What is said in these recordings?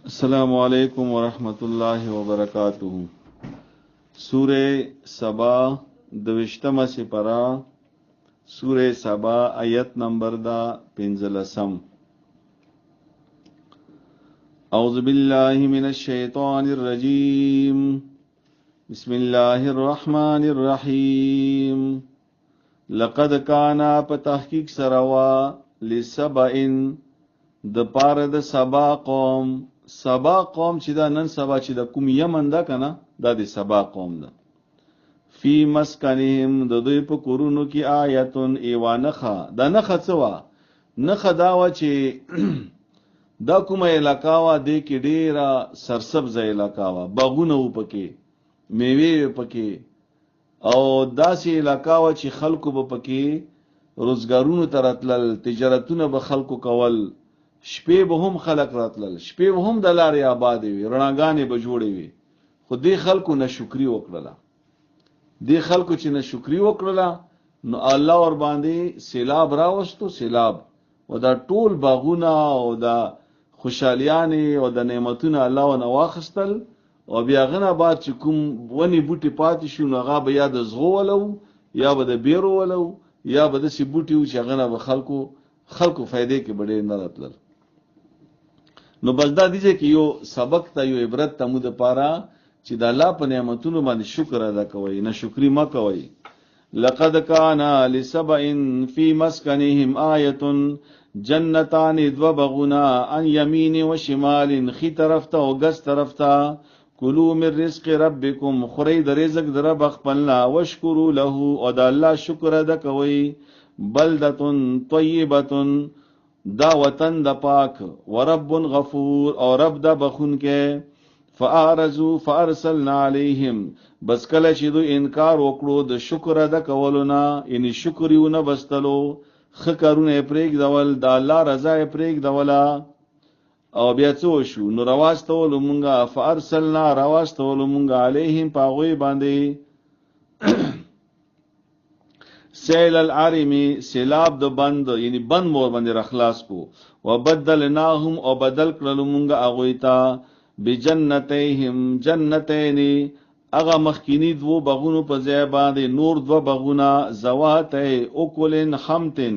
السلام علیکم ورحمۃ اللہ وبرکاتہ. سورہ سبا دوشتمه سپرا سورہ سبا آیت نمبر دا پنزلسم. اعوذ باللہ من الشیطان الرجیم بسم اللہ الرحمن الرحیم. لقد کانا پتحقیق سروا لسبئن د پار د سبا قوم. سبا قوم چې دا نن سبا چې د کوم یمن ده کنه دا د سبا قوم ده. فی مسکنهم د دوی په کورونو کې آیتون ایوا نخه. دا نخه څه وا؟ نخه دا وا چې دا کومه علاقه وا دی کې ډیره سرسبز علاقه وا، باغونه و پکې، میوې پکې، او داسې علاقه وا چې خلکو به پکې روزګارونو ته راتلل، تجارتونه به خلکو کول، شپې به هم خلق راتلل، شپې به هم د لارې آبادې وي، رڼاګانې به جوړې وي. خو دې خلکو ناشکري وکړله. دې خلکو چې ناشکري وکړله نو الله ور باندې سیلاب راوستو. سیلاب او دا ټول باغونه او دا خوشحالیانې او د نعمتونه الله ونه واخیستل، او بیا غنه بعد چې کوم ونې بوټي پاتې شو نو هغه به یا د زغو ولو یا به د بیرو ولو یا به داسې بوټي و چې هغه به خلکو فایدې کې به ډېر نه راتلل. نو بس دا دیجه کې یو سبق ته، یو عبرت ته مو دپاره چې د الله په نعمتونو باندې شکر ادا کوئ، نه شکري مه کوئ. لقد کان لسبئ فی مسکنهم آیة جنتان دو بغنا عن یمین و شمال، خی طرف ته او ګس طرف ته. کلو من رزق ربکم، خورئ د رزق د رب خپلنا، واشکرو له او د الله شکر ادا کوئ. بلدة طیبة، دا وطن د پاک، ورب غفور او رب د بخون کې. فاعرضوا فارسلنا علیہم، بس کله چې دوی انکار وکړو د شکر ادا کولونه، یعنی شکر یې ونه بستلو، ښه کارونه یې پرېږدول، د الله رضا یې پرېږدوله، او بیا څه وشو؟ نو راواستولو مونږه، فارسلنا راواستولو مونږه علیهم په هغوی باندې سیل العرمی، سیلاب د بند، یعنی بند مور باندې رخلاص کو. وبدلناهم، او بدل کړلو مونږه هغوی ته بجنتیهم جنتین، اغا مخکینی دو بغونو په ځای باندې نور دو بغونه، ذواتي اکل خمتن،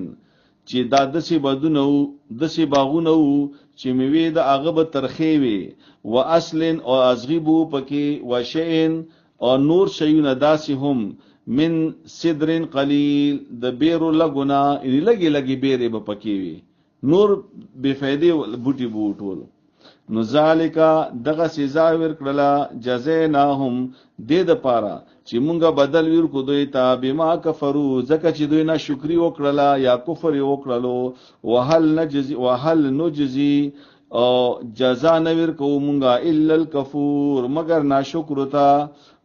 چې دا دسی باغونه وو چې میوې د هغه به ترخې وي، و اصل او ازغیبو پکې، و شئن او نور شیونه داسې هم، من صدرن قلیل، د بیرو لګونه، یعنی لګي لګي بیرې به پکې وي، نور بفیدې بوټي بوټول. نو ذالکا دغه سزا ورکړله جزیناهم دې د پاره چې مونږه بدل ورکو دوی ته بما کفرو، ځکه چې دوی نه شکري وکړله یا کفر یې وکړلو. وهل نجزي، او جزا نه ورکو مونږه الا الکفور، مگر ناشکر ته.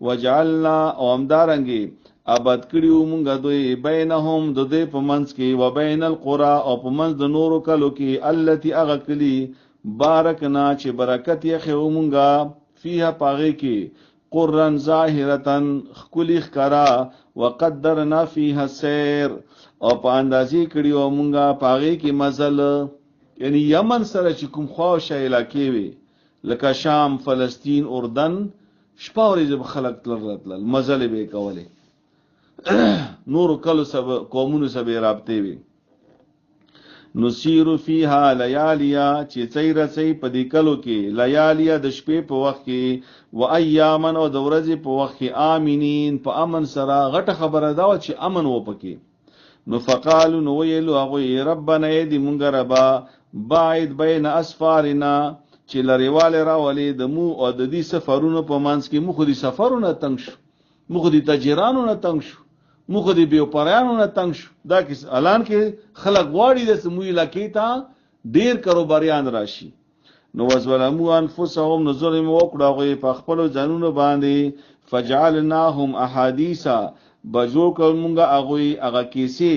وجعلنا، او همدارنګې ابد کړیو مونږه دوی بینهم د دوی په منځ کې، و بین القرى، او په منځ د نورو کلو کې، التي هغه کلي بارکنا چې برکت یې خو مونږه، فیها پاغې کې، قرن ظاهرتن خکلی ښکارا، وقدرنا فیها سیر، او په اندازې کړیو مونږه پاغې کې مزل. یعنی یمن سره چې کوم خواوشه علاقې وي لکه شام، فلسطین، اردن، شپه ورځې به خلک تلل، مزلې به یې کولې. نورو کلو سره قومونو سره رابطې وي. نسیرو فیها لیالیا، چې څی رسئ په دې کلو کې، لیالیا د شپې په وخت کې، و ایامن او د ورځې په وخت کې، آمینین په امن سره. غټه خبره دا وه چې امن و پکې. نو فقالو، نو ویلو هغوی، ربنا ای دې مونږ ربا، باعد بین اسفارنا، چې لرېوالی راولې د مو او د دې سفرونو په منځ کې. مو خو دې سفرونه تنګ شو، مو خو دې تاجرانو نه تنګ شو، مو خو دې بیوپریانو نه تنګ شو. دا الان کې خلک غواړي د سمو علاقې ته ډېر کاروباریان راشي. نو وظلموا انفسهم، نو ظلم وکړه هغوی په خپلو ځانونو باندې. فجعلناهم احادیثا، بجوړ کړل مونږه هغوی هغه کیسې.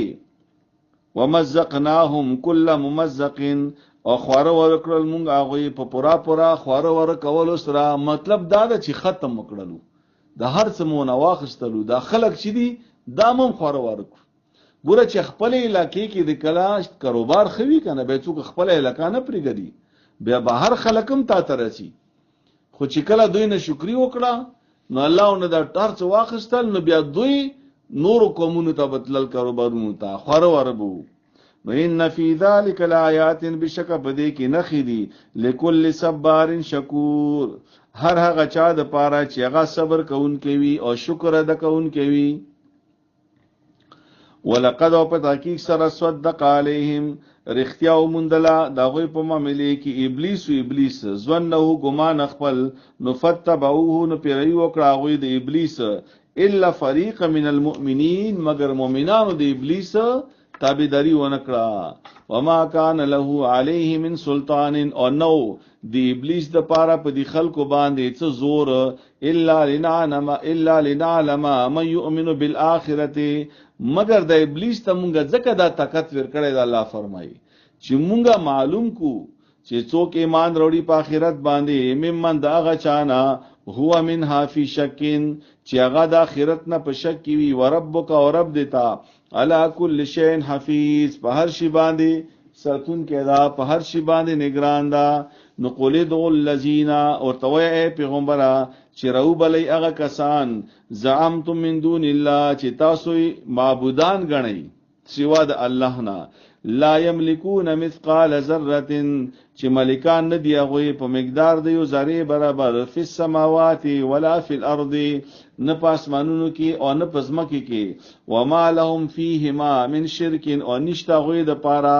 ومزقناهم کل ممزق، او خواره ورکړل مونږ هغوی په پورا خواره ورکولو سره. مطلب دا ده چې ختم وکړلو، د هر څه مو نه واخیستلو. دا خلک چې دي دا هم خواره ورکړو. ګوره چې خپل علاقې کې د کلا کاروبار خوي کنه، به څوک خپل علاقې نه پرېږدي. بیا به هر خلقم تا ترسي. خو چې کله دوی نه شکرې وکړه نو الله نه دا ټرڅ واخستل، نو بیا دوی نور قومونو ته بتلل کاروبارونو ته خور وربو. نو ان فی ذلک لآیات، بشک بدی کې نخې دي لکل صبار شکور، هر هغه چا د پاره چې هغه صبر کوونکی وي او شکر ادا کوونکی وي. ولقد او په تحقیق سره صدق علیهم رختیا او مندلا دا غوی په معاملې کې ابلیس ځنه ګمان خپل، نو فتبعوه نو پیروي وکړه غوی د ابلیس، الا فريق من المؤمنین مگر مؤمنانو د ابلیس تابعداري ونکړه. وما كان له عليه من سلطان، او نو د ابلیس د پاره په دي خلکو باندې څه زور، الا لنعلم من يؤمن بالآخرة، مگر د ابلیس ته مونږه ځکه دا طاقت ورکړی دا الله فرمایي چې مونږه معلوم کو چې څوک ایمان وروړي په آخرت باندې، ممن دا هغه چانا هو منها فی شکین چې هغه د آخرت نه په شک کې وي، وربک او رب دیتا علی کل شیء حفیظ، په هر شی باندې ساتون کې دا، په هر شی باندې نگران دا. نو قولد الذین او توای پیغمبره چې راو بلی هغه کسان زعمتم من دون الله چې تاسو معبودان غنئ سوا د الله نه، لا یملکون مثقال ذره چې ملکان نه دی هغه په مقدار د یو ذره برابر، فی السماوات ولا فی الارض، نه پاسمانونو کې او نه پزمکه کې، وما لهم فیهما من شرک، او نشتا غوی د پاره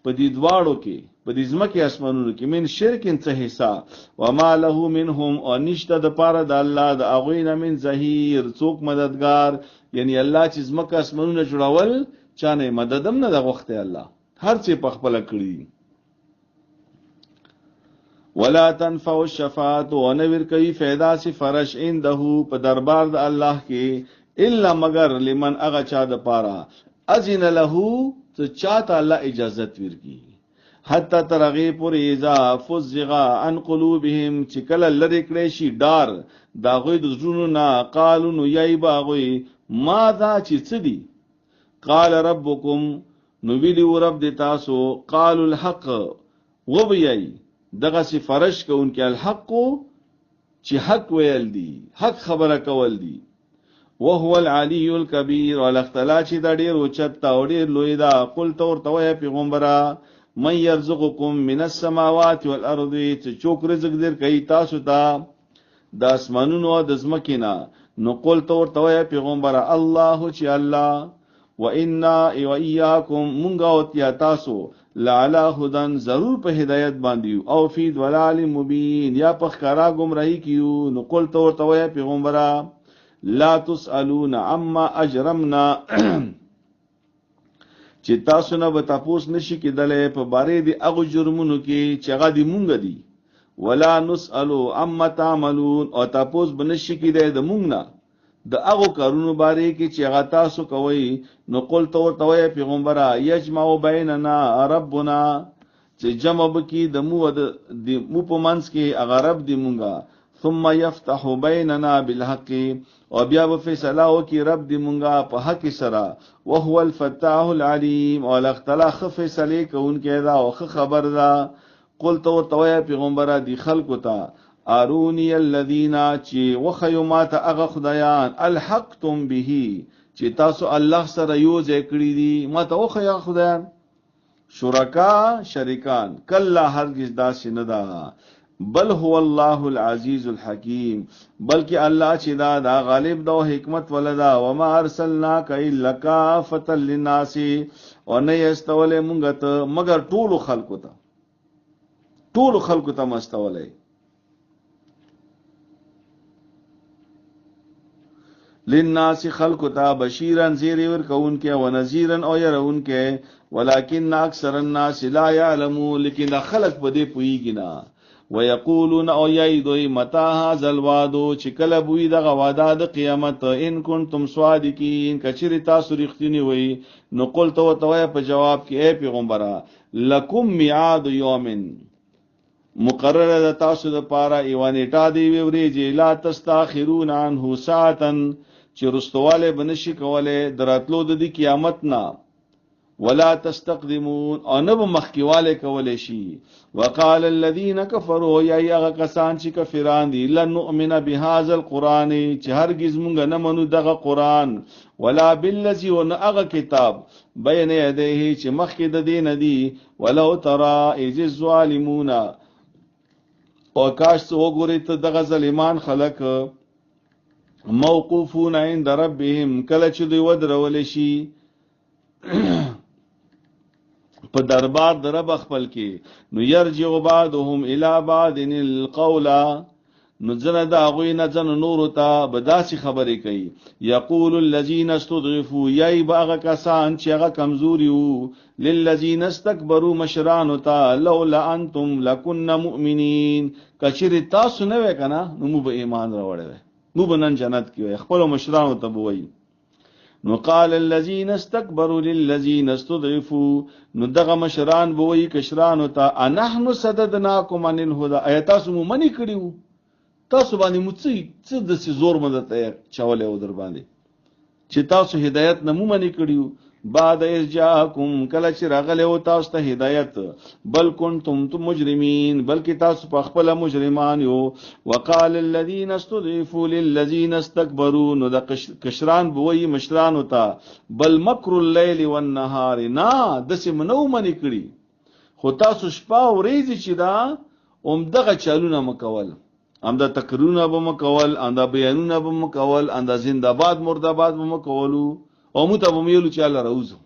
په دې دواړو کې په دې ځمکه اسمانونو کې من شرک څه حصہ، وما له منهم، او نشته د پاره د الله د اغوینه من ظهیر څوک مددگار. یعنی الله چې ځمکه اسمانونه جوړول چانه مددم نه د وخته، الله هر څه په خپل کړی. ولا تنفع الشفاعه، ونور کوي فائدہ سی فرش عنده په دربار د الله کې، الا مگر لمن اغه چا د پاره اذن له ته چاته الله اجازت ورکی، حتی ترغی پوری اذا فزغا عن قلوبهم چې کله لری کړي شي ډار دا غوی د زړونو نه، قالو نو یای باغوی ما دا چې څه دی، قال ربکم نو ویلی رب د تاسو، قالوا الحق و بیای دغه سی فرش کوونکی الحق چې حق ویل دی، حق خبره کول دی. وهو العلی الکبیر، والاختلا چې دا ډیر اوچت او ډیر لوی دا. قل تور توه پیغمبره من يرزقكم من السماوات والارض، چې چوک رزق در کوي تاسو ته د اسمانونو او د زمکینا، نو قل تور توه پیغمبره الله چې الله، وانا واياكم مونږ او تیا تاسو لعلى هدن ضرور په هدایت باندې، او فی ضلال مبین یا په ښکارا گمراهی کیو. نو قل تور توه پیغمبره لا تسالون عما اجرمنا، چې تاسو نه به تاسو نشي کېدلې په باره دی هغه جرمونو کې چې هغه دی مونږ دي، ولا نسالو عما تعملون، او تاسو به نشي کېدې د مونږ نه د هغه کارونو باره کې چې هغه تاسو کوي. نو قل توه پیغمبره یجمع بیننا ربنا، چې جمع بکی د مو په منځ کې هغه رب دی مونږه، ثم يفتح بيننا بالحق، او بیا به فیصله وکي رب دی مونږه په حق سره، وهو الفتاح العلیم، او الاختلاف فیصله کوونکی دا او خبر دا. قل توه پیغمبره دی خلقو ته ارونی الذین، چې وخیومات اغه خدایان الحقتم به چې تاسو الله سره یو ځای کړی دي، ما ته وخیا خدایان شرکا شریکان، کلا هرگز داسې نه ده، بل هو الله العزیز الحکیم، بلکې الله چې دا غالب دا حکمت ولدا. وما ارسلناک الا کافة للناس، او نه استولې مونږ ته مگر ټول خلقو ته، ټول خلقو ته مستولې. للناس خلق تا بشیرا زیر ور کون کې او نذیرا او يرون کې، ولکن اکثر الناس لا يعلمون، لیکن خلق بده پویږي نه. ويقولون او ییدوی متى هذا الوعد، چې کله بوی د غواده د قیامت، ان کنتم صادقین کچری تاسو رښتینی وای. نو قل توه په جواب کې اے پیغمبره لکم میعاد یوم، مقرره د تاسو د پاره ایوانیټا دی ویریږي، لا تستاخرون عنه ساعتا، چې رستواله بنشي کوله دراتلو د قیامت نه، ولا تستقدمون او نه به مخکیواله کولې شي. وقال الذين كفروا یا هغه کسان چې کافران دي لن نؤمن بهذا القران چې هرگز مونږ نه منو دغه قران ولا بالذي ونغه کتاب بین یدیه چې مخکې د دین دی ولو ترى اذ الظالمون او کاش وګورئ ته دغه ظالمان خلق موقوفون عند ربهم کله چې دوی ودرول شي په دربار در رب خپل کې نو يرجع بعضهم الى بعض القول نو ځنه دا غوی نه ځنه نور ته بداسي خبرې کوي. یقول الذين استضعفوا یای باغ کسان چې هغه کمزوري وو للذين استكبروا مشران ته لولا انتم لكنا مؤمنين کچری تاسو نه وکنه نو مو به ایمان راوړل مو به نن جنت کې خپل مشران ته بوي. نو قال الذين استكبروا للذين استضعفوا نو دغه مشران بوي کشران ته انحن صددناكم عن الهدى ایتاسو مو منی کړیو تاسو باندې مڅ د زور مدد چاولې او در باندې چې تاسو هدایت نه مو منی کړیو بعد ارجاکم کله چې راغله او تاسو ته هدایت بل کنتم مجرمین بلکې تاسو په خپل مجرمان یو. وقال الذين استضعفوا للذين استكبروا نو د کشران بوي مشران وتا بل مکر الليل والنهار نا دسه منو منی کړی خو تاسو شپه او ورځ چې دا دغه چالونه مکول امدا تقرونه به مکول امدا بیانونه به مکول امدا زنده‌باد مرده‌باد به مکولو او مته بمیلو چې الله راوځو.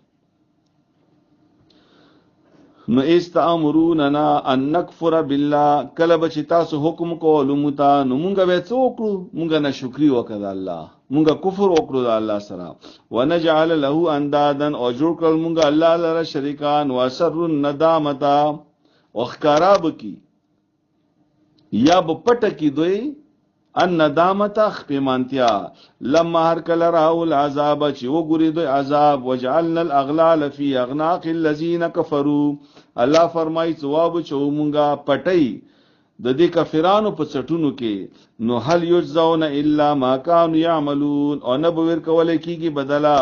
نو استامروننا ان نکفر بالله کله به چې تاسو حکم کولو متا نو مونږ به څوکړو مونږ نه شکرې وکړه الله مونږ کفر وکړو د الله سره ونجعل له اندادا او جوړ کړل مونږ الله لره شریکان واسر الندامتا او خراب کی یا بپټ کی دوی ان ندامت خپیمانتیا لما هر کله راو العذاب چې وګوري دوی عذاب وجعلنا الاغلال فی اغناق الذين كفروا الله فرمایي ثواب چې مونږه پټي د دې کافرانو په چټونو کې نو هل یجزون الا ما كانوا يعملون او نه به ور کول کیږي بدلا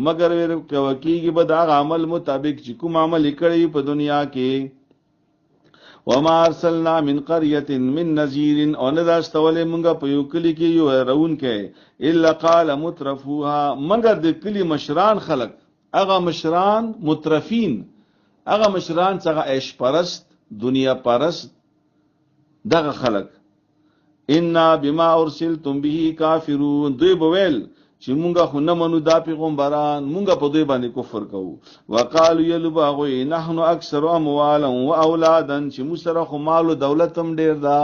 مگر ور کیږي به دا عمل مطابق چې کوم عمل کړی په دنیا کې. وما ارسلنا من قريه من نذير او نه داستولې مونږه په یو کلی کې یو رون کې الا قال مترفوها مگر د کلی مشران خلق هغه مشران مترفین هغه مشران څنګه عيش پرست دنیا پرست دغه خلق ان بما ارسلتم به کافرون دوی بویل چې مونږه خو نه منو دا پیغمبران مونږه په دوی باندې کفر کوو. وقالو یلبغوا نحن اکثر اموالا واولادا چې موسره خو مال او دولت هم ډیر دا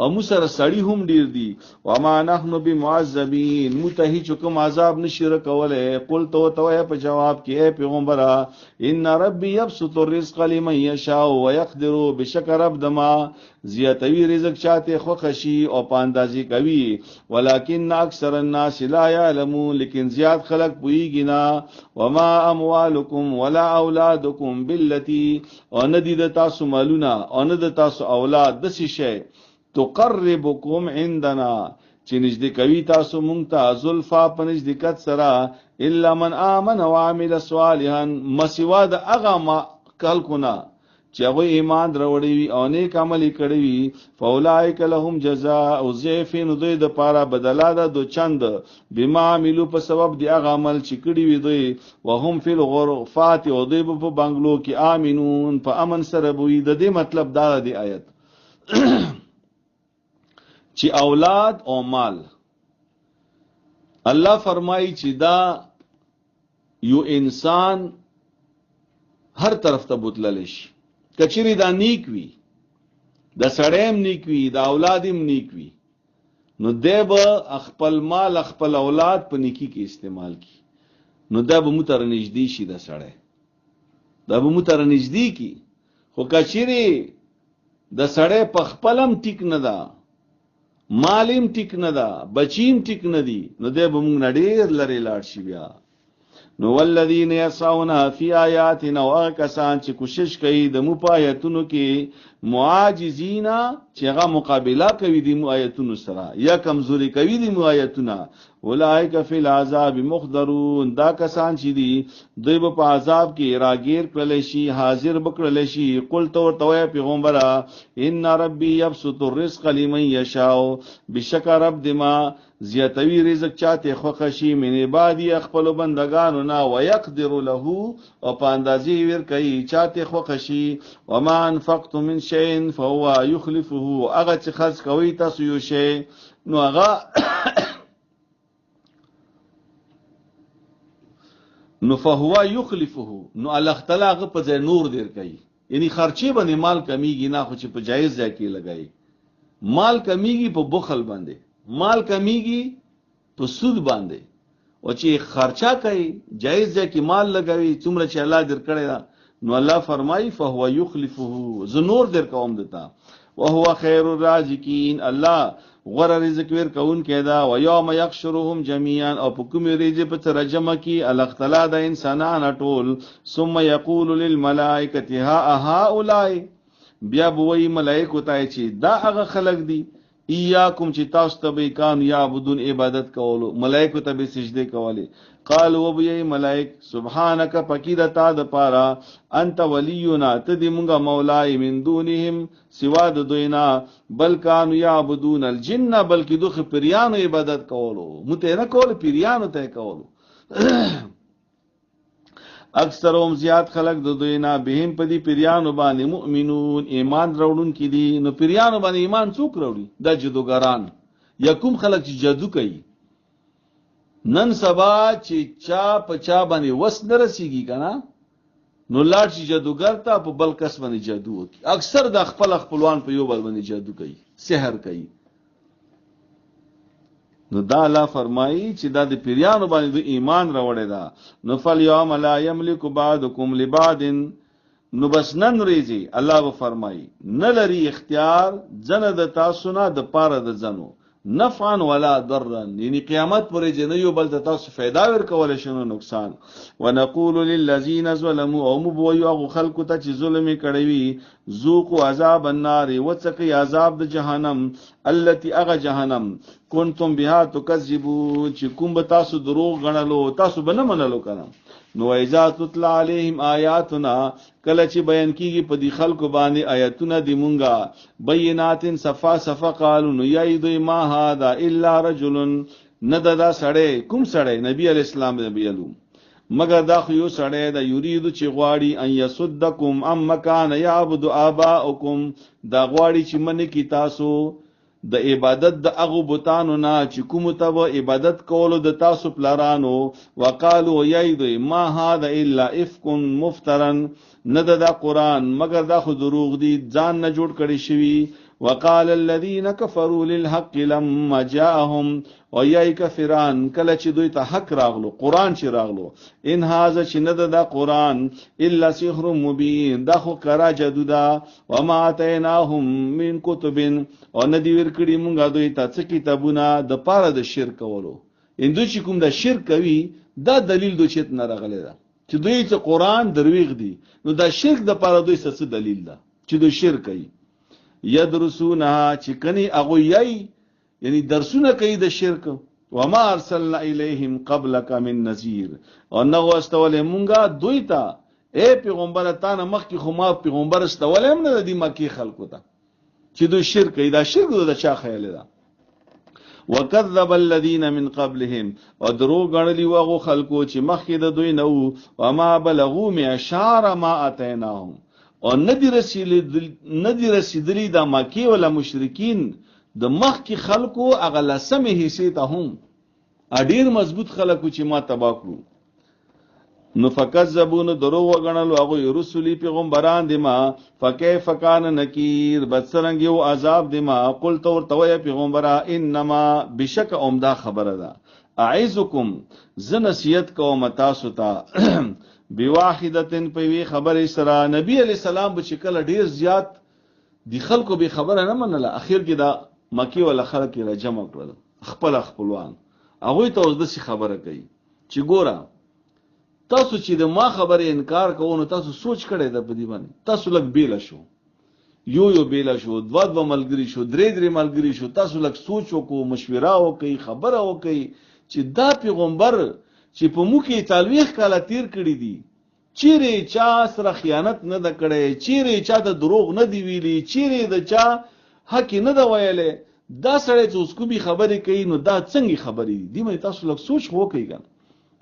او موسره سړی هم ډیر دي وما نحن بمعذبین متهی چکم عذاب نشره کوله. قل تو په جواب کې پیغمبره ان ربي يبسط الرزق لمن يشاء ويقدر بشکر رب دما زیاتوی رزق چاته خو خشی او پاندازی کوي ولکن اکثر الناس لا يعلمون لیکن زیات خلق پویږي نه. وما اموالکم ولا اولادکم بالتي او ندید تاسو مالونه او ند تاسو اولاد د شي تقربکم عندنا چې نږدې کوي تاسو مونږ ته زلفا په نږدېکت سره الا من امن وعمل صالحا مسوا د هغه ما خلقونه چې هغه ایمان راوړي وي او نیک عمل کړی وي فاولائک لهم جزاء ضعف نو دوی د پاره بدلا ده دو چند بما عملو په سبب دی هغه عمل چې کړی وي دوی وهم فی الغرفات او دوی په بنگلو کې امنون په امن سره بوي. د دې مطلب دا دی آیت چې اولاد او مال الله فرمایي چې دا یو انسان هر طرف ته بوتلل شي کچری دا نیک وی د سړیم نیک وی د اولادیم نیک وی نو دیب خپل مال خپل اولاد په نیکی کې استعمال کی نو دا به متر نږدې شي د سړی دا به متر نږدې کی خو کچری د سړی په خپلم ټیک نه دا مالیم ټیک نه دا بچیم ټیک نه دی نو دی به مونږ ډېر لري لاړ شي بیا. نو والذین یسعون فی آیاتنا وکسان چې کوشش کوي د مو پایتونو کې معاجزینا چې هغه مقابله کوي د آیتونو سره یا کمزوري کوي د آیتونه اولئک فی العذاب محضرون دا کسان چې دي دوی په عذاب کې راګیر کړل شي حاضر بکړل شي قل تو ورته پیغمبره ان ربی یبسط الرزق لمن یشاء بشک رب دما زیاتوی رزق چاته خوښ شي من عبادی خپل بندگانو نه ويقدر له او په اندازې ور کوي چاته خوښ شي وما انفقتم من شيء فهو يخلفه هغه چې خرج کوي تاسو یو شی نو هغه نو فهو يخلفه نو الله تعالی هغه په ځای نور دیر کوي یعنی خرچه باندې مال کمیږي نه خو چې په جایز ځای کې لګای مال کمیږي په بخل باندې مال کمیږي په سود باندې او چې خرچا کوي جایز ځای کې مال لګوي څومره چې الله در کړی نو الله فرمایي فهو يخلفه زنور در کوم دتا وهو خير الرازقين الله غره رزق ور کون کېدا و یوم یحشرهم جميعا او په کوم رزق په ترجمه کې الله تعالی د انسانانو ټول ثم يقول للملائکه ها هؤلاء بیا بوئی ملائکه ته چې دا هغه خلق دي ایاکم چې تاسو ته به کان یعبدون عبادت کولو ملائکه ته به سجده کوله قال وبي ملائک سبحانك فقیرتا د پارا انت ولینا تدی مونږه مولای من دونهم سوا د دوینا بل کان یعبدون الجن بلکې دوخ پریانو عبادت کولو مته نه کول پریانو ته کولو اکثرهم زیات خلق د دوینا بهم پدی پریانو باندې مؤمنون ایمان راوړون کی دي نو پریانو باندې ایمان څوک راوړي د جادوګران یا کوم خلق چې جادو کوي نن سبا چې چا په چا باندې وس نه رسیږي کنه نو لاړ چې جادوګر ته په بل کس باندې جادو کوي اکثر د خپلوان په یو بل باندې جادو کوي سحر کوي نو دا الله فرمایي چې دا د پیریانو باندې د ایمان راوړی دا نو فل یوم لا یملک بعضکم لبعض نو بس نن ریزي الله فرمایي نه لري اختیار ځنه د تاسو نه د پاره د ځنو نفعا ولا ضرا یعنی قیامت پرې جن یو بل تاسو फायदा ور کول شنو نقصان ونقول للذین ظلموا او مبویو خلق ته چې ظلم کړی ذوقوا عذاب النار وڅکي عذاب د جهنم التي اغه جهنم کنتم بها تکذبون چې کوم به تاسو دروغ غنلو تاسو به نه منلو کنه نو اذا تطلع عليهم آیاتنا کله چې بیان کیږي په دې خلکو باندې آیاتونه دی مونږه بینات صفا قالوا نو یید ما هذا الا رجل نددا سړی کوم سړی نبی علی السلام نبی علو مگر دا خو یو سړی دا یرید چې غواړي ان یصدکم ام مکان یعبد آباؤکم دا غواړي چې من کی تاسو د عبادت د اغه بوتانو نه چې کوم ته عبادت کولو د تاسو پلارانو وقالو یید ما هذا الا افک مفترا ند دا قران مگر دا خو دروغ دي ځان نه جوړ کړي شوی وقال الذين كفروا للحق لما جاءهم ويای کفران کله چې دوی ته حق راغلو قران چې راغلو ان هاذا چې ند دا قران الا سحر مبين دا خو کرا جادو دا وما اتیناهم من کتب او ندی ور کړي مونږه دوی ته څه کتابونه د پاره د شرک ولو اندو چې کوم د شرک کوي دا دلیل دوی چې نه راغلی دا چې دوی ته قران درویغ دي نو دا شرک د پاره دوی څه دلیل ده چې دوی شرک کوي یدرسونها چې کني اغه یعنی درسونه کوي د شرک وما ارسلنا الیهم قبلک من نذیر او نو واستول مونږه دوی ته اے پیغمبر ته نه مخکې خو ما پیغمبر استول هم نه د مکی خلکو ته چې دوی شرک کوي دا شرک د چا خیال ده وکذب الذين من قبلهم او درو غړلی واغو خلکو چې مخکې د دوی نو وما بلغوا معشار ما اتیناهم او ندی رسیدلی د مکی ولا مشرکین د مخ کی خلقو اغلا سمه حصے ته هم اډیر مضبوط خلقو چې ما تبا کړو نو فکذبون درو وغنلو هغه رسولي پیغمبران دما فکیف کان نکیر بدسرنګ یو عذاب دما قلت ورته پیغمبره انما بشک اومدا خبره ده اعذکم زنسیت کوم تاسو ته بواحدتن په وی خبره سره نبی علی السلام به شکل ډیر زیات دی خلکو به خبره نه منله اخر کې دا مکی ولا خلک را جمع کړل خپلوان هغه ته اوس د خبره کوي چې ګوره تاسو چې د ما خبره انکار کوو نو تاسو سوچ کړئ د بدی باندې تاسو لګ بیل شو یو بیل شو، دوه ملګری شو، درې ملګری شو، تاسو لږ سوچ وکړو، مشوره وکړئ، خبره وکړئ چې دا پیغمبر چې په موږ کې 40 کاله تیر کړي دي، چیرې چا سره خیانت نه ده کړی، چیرې چا ته دروغ نه دی ویلي، چیرې د چا حق نه ده ویلی، دا سړی چې اوس کومې خبرې کوي نو دا څنګه خبرې دي؟ دې باندې تاسو لږ سوچ وکړئ کنه.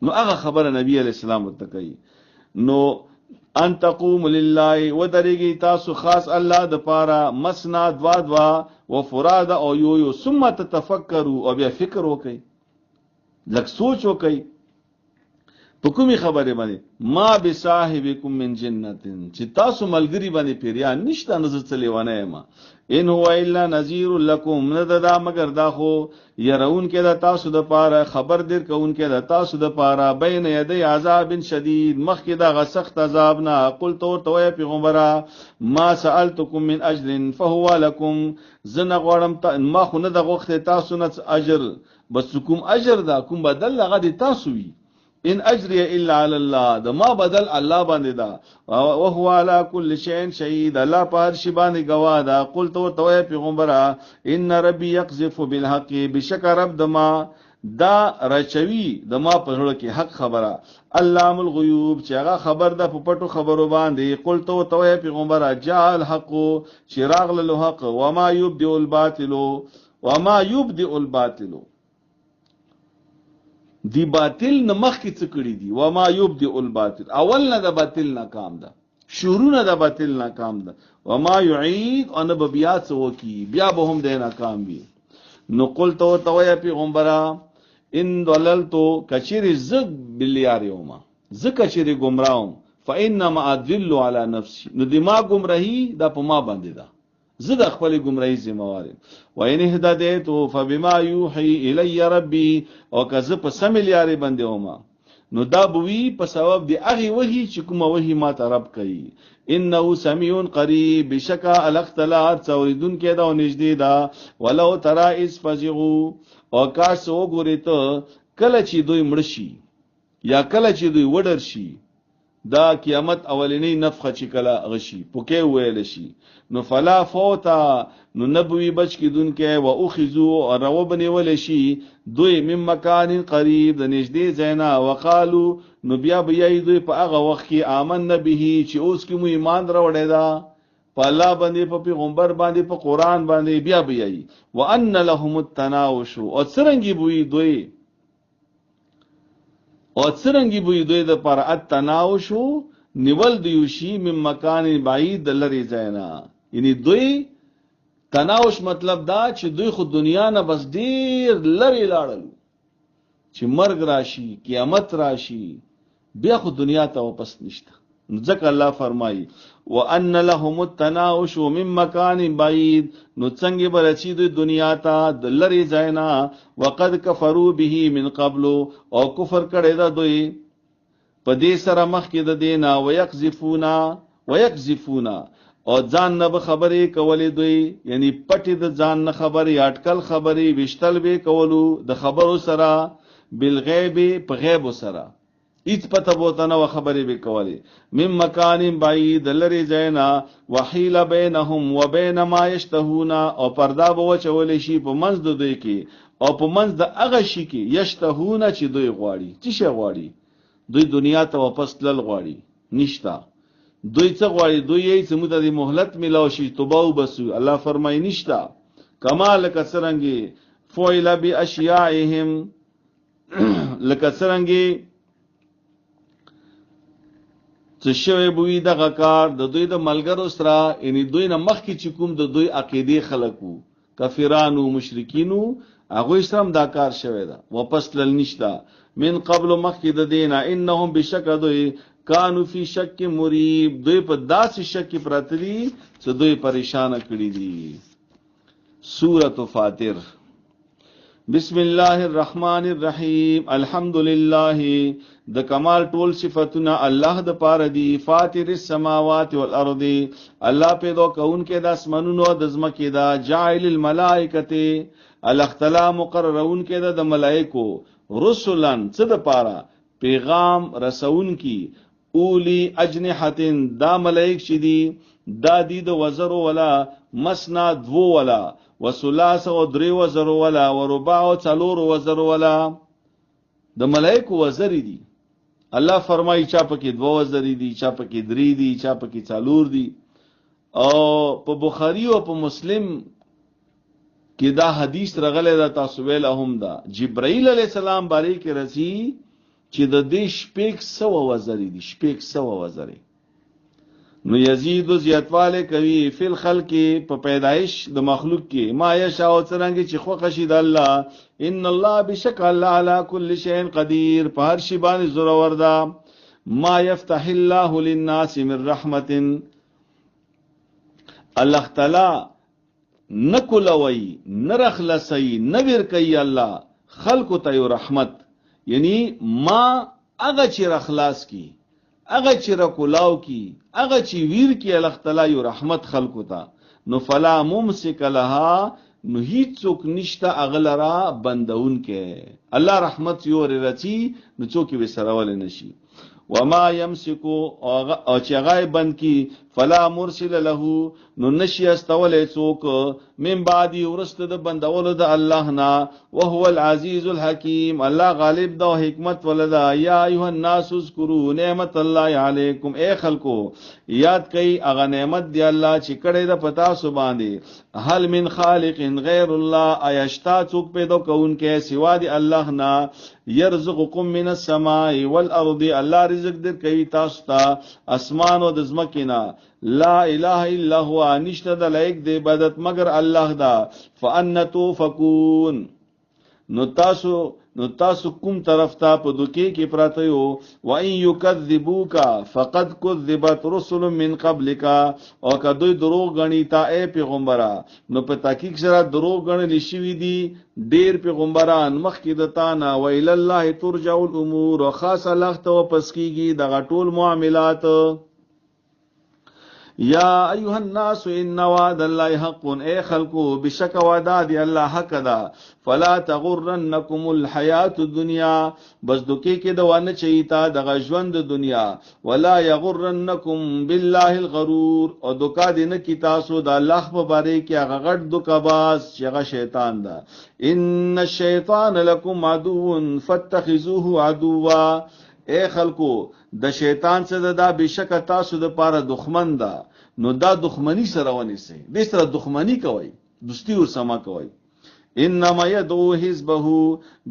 نو هغه خبره نبی علیہ السلام ورته کوي. نو ان تقوم لله، ودرېږي تاسو خاص الله د پاره، مسنا دوا وفرادا او یو ثم تتفکروا، او بیا فکر وکئ، لږ سوچ وکئ په کومې خبرې باندې. ما بصاحبکم من جنتن، چې تاسو ملګری باندې پیریان نشته، نه زه څه لیونی یم. ان هو الا نذیر لکم، نه ده دا مگر دا خو یرون کې د تاسو د پاره، خبر در کوون کې د تاسو د پاره، بین یدی عذاب شدید، مخکې د سخت عذاب نه. قلت ورته وایه پیغمبره ما سألتکم من اجر فهو لکم، زه نه غواړم، ما خو نه د غوښتې تاسو نه اجر، بس کوم اجر دا کوم بدل هغه د تاسو وي. ان اجری الا علی الله، د ما بدل الله باندې دا، او هو علی کل شیء شهید، الله په هر شی باندې گواه ده. قلت ورته وایه پیغمبره ان ربی یقذف بالحق، بشک رب د ما دا رچوي د ما په زړه کې حق خبره، علام الغیوب، چې هغه خبر ده په پټو خبرو باندې. قلت ورته وایه پیغمبره جاء الحق، چې راغله الحق، وما یبدئ الباطل، دی باطل نه مخکې څه کړي دي، وما یبدئ الباطل، اول نه د باطل ناکام ده، شروع د باطل ناکام ده، وما یعید، او نه به بیا څه وکړي، بیا به هم دی ناکام وي. نو قلت ورته وایه پیغمبره ان ضللتو، کچېرې زه بلیار یوم، زه کچېرې ګمراهم، فانما ادل علی نفسي، نو د ما ګمراهي دا په ما باندې ده، زه د خپل ګمراهي ذمہوار یم. وان هدایتو فبما یوحي الی ربی، او که زه په سمې لارې باندې وم نو دا بوي په سبب د هغې وحي چې کومه وحي ما ته رب کوي. انه سمیع قریب، بشکه الاختلاط اوریدونکی ده او نږدې ده. ولو ترى اذ فزعوا، او کاش وګورې ته کله چې دوی مړه شي یا کله چې دوی وډر شي، دا قیامت اولنی نفخه چې کله غشي پوکې ویل شي، نو فلا فوتا، نو نبوي بچ کی دن کې، و اخذو، او رو بنیول شي دوی من مکان قریب، د نږدې ځاینا، وقالو، نو بیا بیاي دوی په هغه وخت کې آمن به، چې اوس کې مو ایمان راوړی دا په الله باندې، په پیغمبر باندې، په قران باندې، بیا بیاي وان لهم التناوش، او څرنګي بوي دوی، او څرنګي بوي دوی د پر التناوشو نیول دیوشي من مکان بعید لری ځاینا. یعنی دوی تناوش مطلب دا چې دوی خو دنیا نه بس ډیر لری لاړل، چې مرګ راشي، قیامت راشي، بیا خو دنیا ته واپس نشته. ځکه الله فرمایي وان لهم التناوش من مکان بعید، نو څنګه برچی دوی دنیا ته د لری ځاینا، وقد کفروا به من قبل، او کفر کړی دا دوی په دې سره مخکې د دینا، ويقذفونا، او ځان نه به خبرې کولې دوی، یعنی پټې د ځان نه خبرې، اټکل خبرې، وشتل به کولو د خبرو سره، بالغیب، په غیب سره، هیڅ پته بوته نه خبرې به کولې. من مکان بعید لری ځاینا، وحیل بینهم وبین ما یشتهون، او پردا به وچولی شي په منځ د دوی کې او په منځ د هغه شي کې، یشتهون چې دوی غواړي. څه شی غواړي؟ دوی دنیا ته واپس تلل غواړي، نشتا. دوی څه غواړي؟ دوی یې چې موږ ته د مهلت ملاو شي، توبه وباسو. الله فرمایي نشتا. کما لکه څرنګې فعل باشیاعهم، لکه څرنګې څه شوی بوي دغه کار د دوی د ملګرو سره، یعنی دوی نه مخکې چې کوم د دوی عقیدې خلک وو، کافرانو، مشرکینو، هغوی سره هم دا کار شوی ده، واپس تلل نشته. من قبل مخکې د دینا، انهم بشک دوی کانو فی شک مریب، دوی په داسې شک کې پراته دي چې دوی پریشانه کړي دي. سورۃ فاطر. بسم الله الرحمن الرحیم. الحمدلله، د کمال ټول صفاتونه الله د پاره دي. فاطر السماوات والارض، الله پیدا کونکي د اسمانونو او د ځمکې دا. جاعل الملائکه، الاختلا مقررون کې د ملائکو. رسولن، څه د پاره؟ پیغام رسون کی. اولی اجنحتن، دا ملائک چې دي دا دی د وزرو ولا مسنا دو ولا وثلاث او درې وزرو ولا ورباع او څلور وزرو ولا د ملائکه وزر دي الله فرمایي چا پکې دو وزر دي چا پکې درې دي چا پکې څلور دي او په بخاری او په مسلم کې دا حدیث رغله دا تاسو ویل هم دا جبرائیل علی السلام باندې کې رسی چې د دې شپږ سو وزر دي شپږ سو وزر نو یزید زیاتواله کوي فل خلق په پیدایش د مخلوق کې ما یشاء څنګه چې خو خشید الله ان الله بشک الله علی کل شیء قدیر په هر شی باندې زور وردا ما یفتح الله للناس من رحمت الله تعالی نکولوي نرخلصي نویر کوي الله خلق ته رحمت یعنی ما هغه چې رخلاص کی هغه چې رکولاو کی هغه چې ویر کی الله تعالی یو رحمت خلقو ته نو فلا ممسک لها نو هیڅوک نشته اغلرا بندون کې الله رحمت یو رچی نو څوک به سرول نشي وما يمسكو او چې غای بند کی فلا مرسل له نو نشي استول څوک من بعد ورست د بندولو د الله نا وهو العزيز الحكيم الله غالب دا حکمت ولدا یا ایها الناس اذكروا نعمت الله علیکم اے خلقو یاد کئ اغه نعمت دی الله چې کړه د پتا سو باندې هل من خالق غیر الله ایشتا څوک پیدا کون کې سوا دی الله نا يرزقكم من السماء والارض الله رزق در کوي تاسو ته اسمان او د زمکینا لا اله الا هو نشته د لایق د عبادت مگر الله دا فانتو فكون نو تاسو کوم طرف ته په دوکي کې پراته یو و ان یکذبوک فقد کذبت رسل من قبلک او کدوې دروغ غنی تا اے پیغمبره نو په تحقیق سره دروغ غنل شي دي ډیر پیغمبران مخکې د تا نه و الی الله ترجع الامور خاص الله ته واپس کیږي د ټول معاملات یا ایها الناس ان وعد الله حق اے خلقو بشک وعده دی الله حق دا فلا تغرنکم الحیات الدنیا بس دوکي کې د وانه چیتا د ژوند د دنیا ولا یغرنکم بالله الغرور او دوکا دین کی تاسو د الله په باره کې هغه غټ دوکاباز چې هغه شیطان دا ان الشیطان لکم عدو فاتخذوه عدوا اے خلقو د شیطان څخه دا بشک تاسو د پاره دښمن ده نو دا دښمنی سره ونی سي د سره دښمنی کوي دوستی ور سما کوي انما يدعو حزبه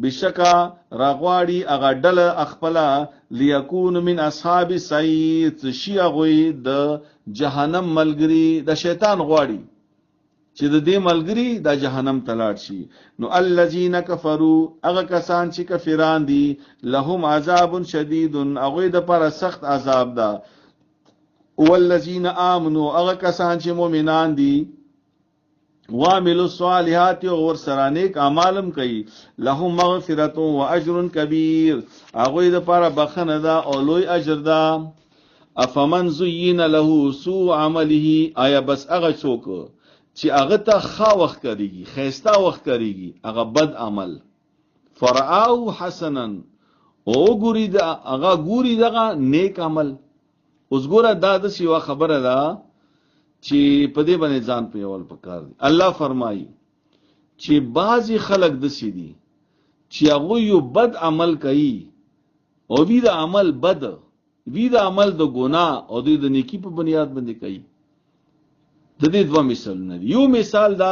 بشکا راغواړي اغه ډل اخپلا ليكون من اصحاب السعير شيغوي د جهنم ملګری د شیطان غواړي چې د دې ملګری د جهنم تلاړ شي نو الذين كفروا هغه کسان چې کافران دي لهم عذاب شدید هغه د پر سخت عذاب ده والذین آمنوا هغه کسان چې مؤمنان دي وعملوا الصالحات اور سره نیک اعمالم کوي لهم مغفرت و اجر کبیر هغه د پر بخنه ده او لوی اجر ده افمن زین له سوء عمله آیا بس هغه څوک چې هغه ته ښه وخت کوي خیستا وخت کوي هغه بد عمل فرعاو حسنا او ګوري دا هغه ګوري دغه نیک عمل اوس ګوره دا د سیوا خبره ده چې په دې باندې ځان پیول پکار دي الله فرمایي چې بعضی خلک د سې دي چې هغه یو بد عمل کوي او وی د عمل بد وی د عمل د ګناه او د نیکی په بنیاد باندې کوي د دې دوه مثالونه دي یو مثال دا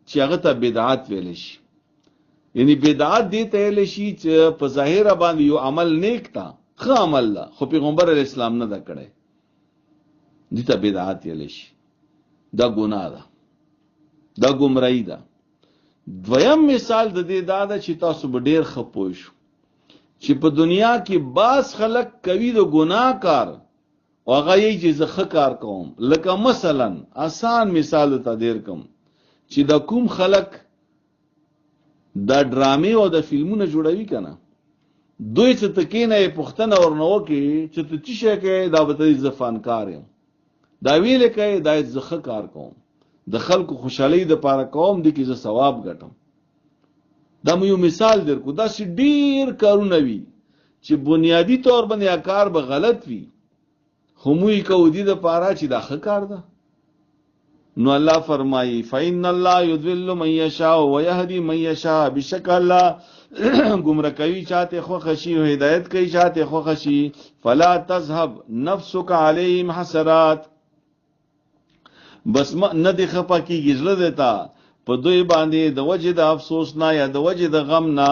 چې هغه ته بدعت ویل شي یعنی بدعت دې ته ویل شي چې په ظاهر باندې یو عمل نیک تا خو عمل لا خو پیغمبر علی اسلام نه دا کړی دې ته بدعت ویل شي دا ګناه ده دا گمراهی ده دویم مثال د دې دا ده چې تاسو به ډیر خپوي شو چې په دنیا کې باس خلک کوي د ګناه کار او هغه یې چې زه ښه کار کوم لکه مثلا آسان مثال ته دیر کوم چې د کوم خلک دا ډرامې او د فلمونه جوړوي کنه دوی څه تکینه پښتنه ورنو کې چې ته چې کې دا به زه فنکار یم دا ویل کوي دا زه ښه کار کوم د خلکو خوشحالي د پاره کوم دي کې زه ثواب ګټم دا مې یو مثال درکو دا ډیر کارونه وي چې بنیادی طور باندې کار به غلط وي هموی کو دی د پارا چې دا ښه کار ده. نو الله فرمایي فإن الله يضل من يشاء ويهدي من يشاء، بشک الله گمراه کوي چاته خو خشي او هدایت کوي چاته خو خشي. فلا تذهب نفسك عليهم حسرات، بس نه دی خپه کیږي زړه دیتا په دوی باندې د وجه د افسوس نه یا د وجه د غم نه.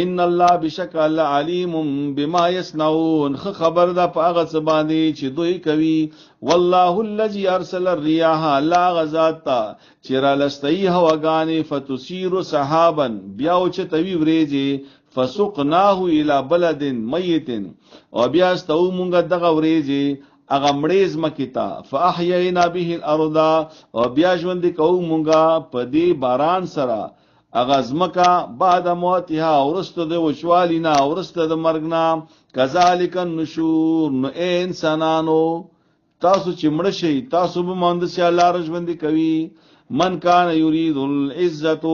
ان الله بشک الله علیم بما يصنعون، خبر ده په هغه څه باندې چې دوی کوي. والله الذي ارسل الرياح، لا غزاتا چې را لستئی هواګانې فتسير سحابا، بیا او چې توی وریځي فسقناه الى بلد میت، او بیا استو مونږ دغه وریځي اغه مړیز مکیتا فاحیینا به الارض، او بیا ژوند کو مونږه په دې باران سره اغه زمکا بعد موتها، ورسته د وشوالینا ورسته د مرګنا. کذالک النشور، نو اے انسانانو تاسو چې مړ شئ تاسو به مونږ سره الله رژوند کوي. من کان یرید العزت،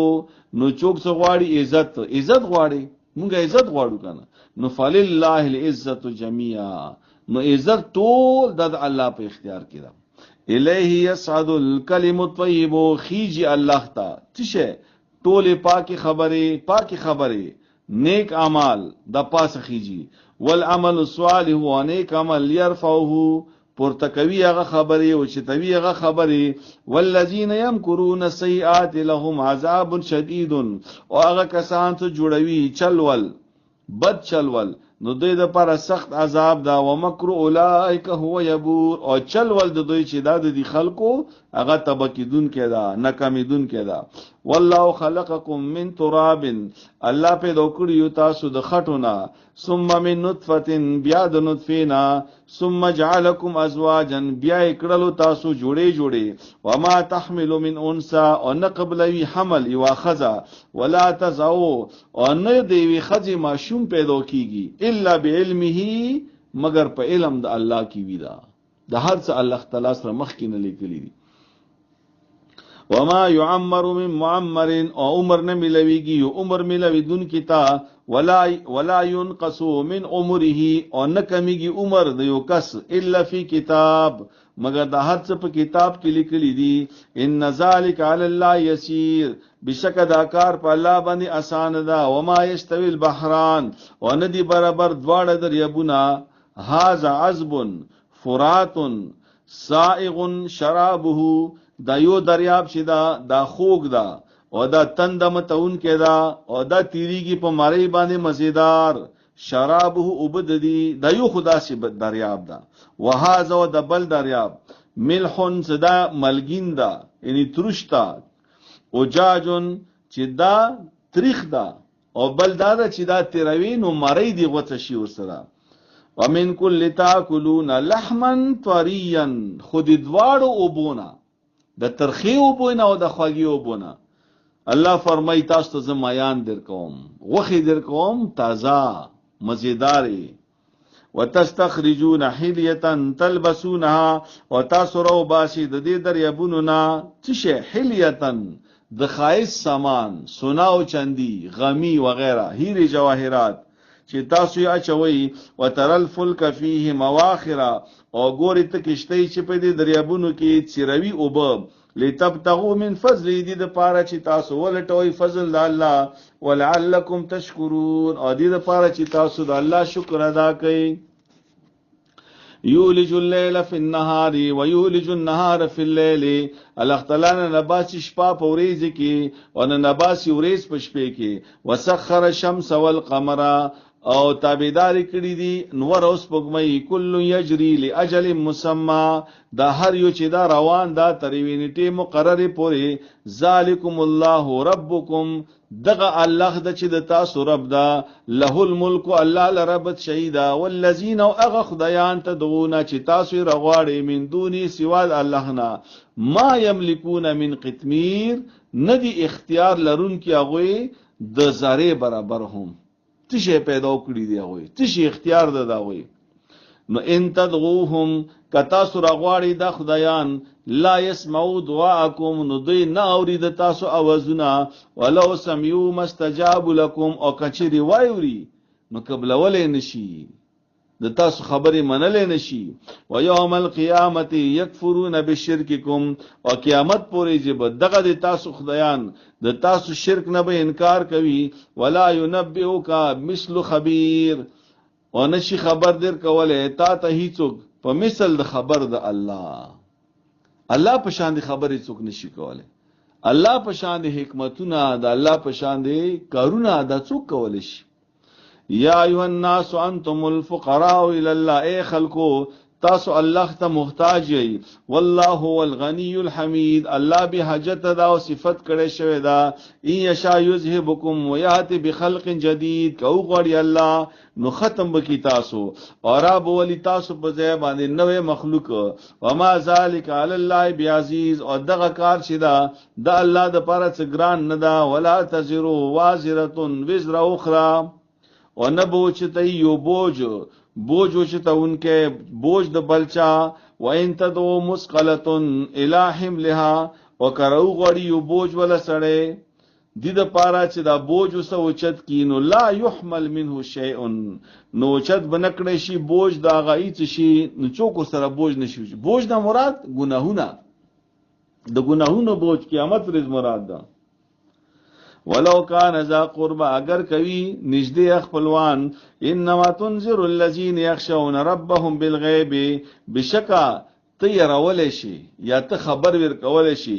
نو چوک څو غواړي عزت غواړي، مونږه عزت غواړو کنه. نو فللله العزت جميعا، نو عزت ټول د الله په اختیار کې ده. الیه یصعد الکلم الطیب، خیجی الله ته تشه ټول پاکی خبره نیک اعمال د پاس خیجی. والعمل الصالح، و نیک عمل يرفعه پورتکوی هغه خبره او چتوی هغه خبره. والذین یمکرون السیئات لهم عذاب شدید، او هغه کسان ته جوړوي چلول بد چلول نو دوی د پر سخت عذاب دا. ومکر اولئک هو یبور، او چلول د دوی چې دا د خلکو هغه تبکیدون کېدا ناکامیدون کېدا. والله خلقکم من تراب، الله پیدا کړی تاسو د خټونه، ثم من نطفه، بیا د نطفینا، ثم جعلکم ازواجا، بیا کړلو تاسو جوړې. وما تحمل من انثى، او نه قبلوي حمل یو خزه، ولا تزعو، او نه دی خزه ماشوم پیدا کیږي الا بعلمه، مگر په علم د الله کې وی دا. د هر څه الله تعالی سره مخ کې نه لیکلي دي. وما يعمر من معمر، او عمر نه ملويږي یو عمر ملويدون کیتا. ولا ينقص من عمره، او نه کمیږي عمر د یو کس الا فی کتاب، مگر د هر څه په کتاب کې لیکلي دي. ان ذلک علی الله یسیر، بشک دا کار په الله باندې آسان ده. وما یستوی البحران، او نه دی برابر دواړه دریابونه. هاذا عذب فرات سائغ شرابه، دا یو دریاب چې دا خوږ ده او دا تندم تون کې دا، او دا تیریږي په مړی باندې مزیدار. شرابه عبد دی، دا یو خدا سی دریاب دا. وهذا د بل دریاب ملح صدا ملگین دا، یعنی ترشتا. اوجاجن چې دا تریخ دا، او بل دا چې دا تیروین و مړی دی غوڅ شي ورسره. ومن کل تاکلون لحما طریا، خود دواړو اوبونه، د ترخی اوبونه او د خوږی اوبونه. الله فرمای تاسو ته زمایان در کوم، وخی در کوم تازه مزیداری. وتستخرجون حلیه تلبسونها، او تاسو رو باشي د دې دریابونو نه څه حلیه د خایس سامان، سونا او چندی، غمی وغیرہ، هیره جواهرات چې تاسو یې اچوي. وترل فلک فیه مواخر، او ګوري ته کشته چې په دې دریابونو کې چیروي اوبه. لتبتغوا من فضل، دې د پاره چې تاسو ولټوي فضل د الله. ولعلکم تشکرون، او دې د پاره چې تاسو د الله شکر ادا کړئ. یولج الليل فی النهار ویولج النهار فی الليل، الله تعالی نباس شپه په ورځ کې او نباس ورځ په شپه کې. وسخر الشمس والقمر، او تابعداري کړی دي نور اوس پګمې. کل یجری لاجل مسمى، دا هر یو چې دا روان دا تروینټي مقرره پوری. ذالکم الله ربکم، دغه الله د چې د تاسو رب دا. له الملک، الله لرب شهیدا. والذین اغ خدایان تدعون، چې تاسو رغواړي من دونی سوا الله نه. ما یملکون من قطمیر، ندی اختیار لرون کی هغه د ذره برابر هم. تشه پیدا کړی دی هغه، تشه اختیار ده دا وي. نو ان تدعوهم، کتا سره غواړي د خدایان، لا يسمعوا دعاءكم، نو دوی نه اوري د تاسو اوازونه. ولو سمعوا مستجاب لكم، او کچری وایوري نو قبل ولې نشي. د تاسو خبرې منلې نشي. و یوم القیامت یکفرون بشرککم، او قیامت پورې چې به دغه د تاسو خدایان د تاسو شرک نه به انکار کوي. ولا ينبئک مثل خبیر، او نشي خبر در کوله تا ته هیڅوک په مثل د خبر د الله. الله په شان د خبرې څوک نشي کوله. الله په شان د حکمتونه، د الله په شان د کارونه دا څوک کول شي. یا ایها الناس انتم الفقراء الى الله، اے خلقو تاسو الله ته محتاج یی. والله هو الغنی الحمید، الله به حاجت دا او صفت کړي شوی دا. ان یشاء یذهبکم ویات بخلق جدید، کو غړی الله نو ختم بکی تاسو اور اب ولی تاسو په ځای باندې نوې مخلوق. وما ذالک علی الله بعزیز، او دغه کار شدا د الله د پاره څه ګران نه دا. ولا تزرو وازره وزر اخرى، او نه بوچته یو بوج وچته انکه بوج د بلچا. وان تدو مسقلۃ الی حملها، او کرو غړی یو بوج ولا سړی د پاره چې دا بوج وسو اوچت کینو. لا يحمل منه شیء، نو اوچت بنکړی شي بوج دا غایت شي، نو څوک سره بوج نشي. بوج دا مراد ګناهونه، د ګناهونو بوج قیامت ورځ مراد ده. ولو کان ذا قربا، اگر کوي نږدې خپلوان. انما تنذر الذين يخشون ربهم بالغیب، بشکا تیرول شي یا ته خبر ور کول شي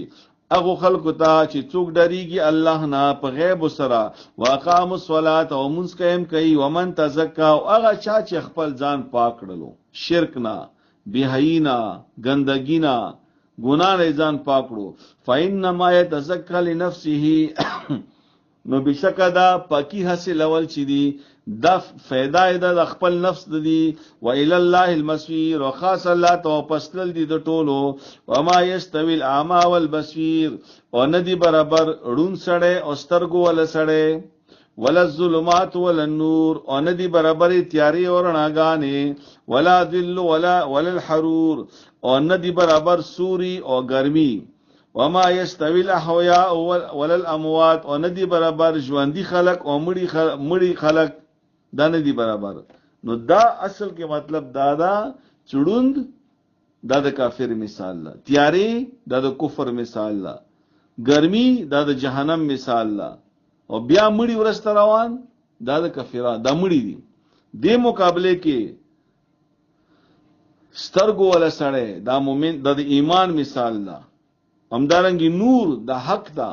اغه خلق ته چې څوک ډریږي الله نه په غیب سره. واقام الصلاه، او منځ قائم کوي. ومن تزکا، او هغه چا چې خپل ځان پاک کړلو شرک نه، بهاینا، ګندګینا، ګناه نه ځان پاکړو. فإنما يتزکى لنفسه، نو بشکا دا پاکی حاصل اول چی دی دا فیدا د خپل نفس دی. و الی الله المصير، او خاص الله ته پسل دی د ټولو. وما يستوي الاعمى والبصير، او ندی برابر ړون سړی او سترګو ول سړی. ولا الظلمات ولا النور، او ندی برابر تیاری اور رڼاګانې. ولا ذل ولا الحرور، او ندی برابر سوري او ګرمي. وما يستوي الاحياء ولا الاموات، او ندی برابر ژوندۍ خلق او مړي خلق، دا ندی برابر. نو دا اصل کې مطلب دا دا چړوند دا د کافر مثال لا، تیاری دا د کفر مثال لا، ګرمي دا د جهنم مثال لا، او بیا مړي ورسته روان دا د کافرانو دا مړي دي. دې مقابله کې سترګو ولا سړی دا مومن دا د ایمان مثال لا. همدارنګي نور دا حق دا،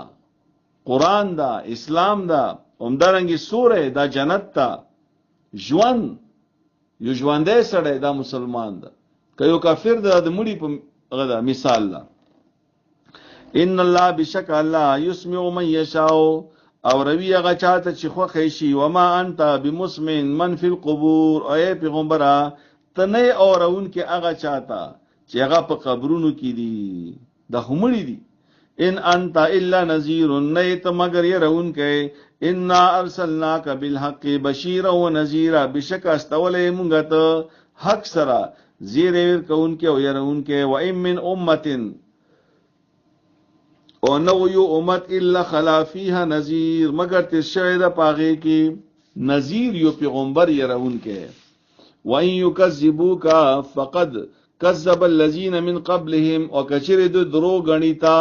قرآن دا، اسلام دا. همدارنګي سوره دا جنت دا. ژوند یو ژوندې سړی دا مسلمان دا، که یو کافر دا د مړي په غدا مثال دا. ان الله بشک الله یسمع من یشاء، او روی هغه چاته چې خوښ شي. وما انت بمسمع من فی القبور، او ای پیغمبره ته نه اورون کې هغه چاته چې هغه په قبرونو کې دي، دا همړي دي. ان انت الا نذیر، نیت مگر يرون کې. ان ارسلناک بالحق بشیرا ونذیرا، بشک استولې مونږ ته حق سره زیر ور کون کې او يرون کې. و ام من امه، او نو یو امت الا خلا فیها نذیر، مگر تر شوی د پاغه کې نذیر یو پیغمبر يرون کې. و ان یکذبوک فقد کذب الذین من قبلهم، او کچره د درو غنیتا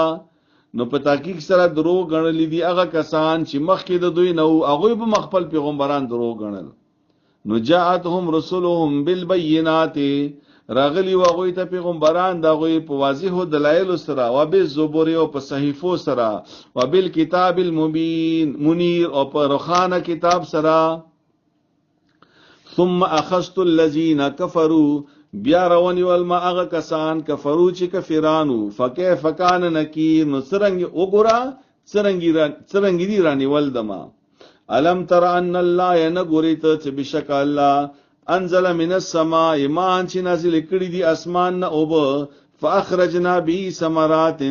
نو په تحقیق سره درو غنلی دي هغه کسان چې مخکې د دوی نو هغه به مخفل پیغمبران درو غنل. نو جاءتهم رسلهم بالبينات، راغلی واغوی ته پیغمبران دا غوی په واضح دلایل سره، او به زبور او په صحیفو سره، او بالکتاب المبین منیر، او په روخانه کتاب سره. ثم اخذت الذين كفروا، بیا روانی والما اغا کسان کفرو چی کفرانو. فکیف کان نکیر، نو سرنگی اگورا سرنگی دی رانی والدما. علم تر ان اللہ ینگوریت چی بشک اللہ انزل من السماء، ایمان چی نازل کردی دی اسمان نا اوبا. فاخرجنا بی ثمرات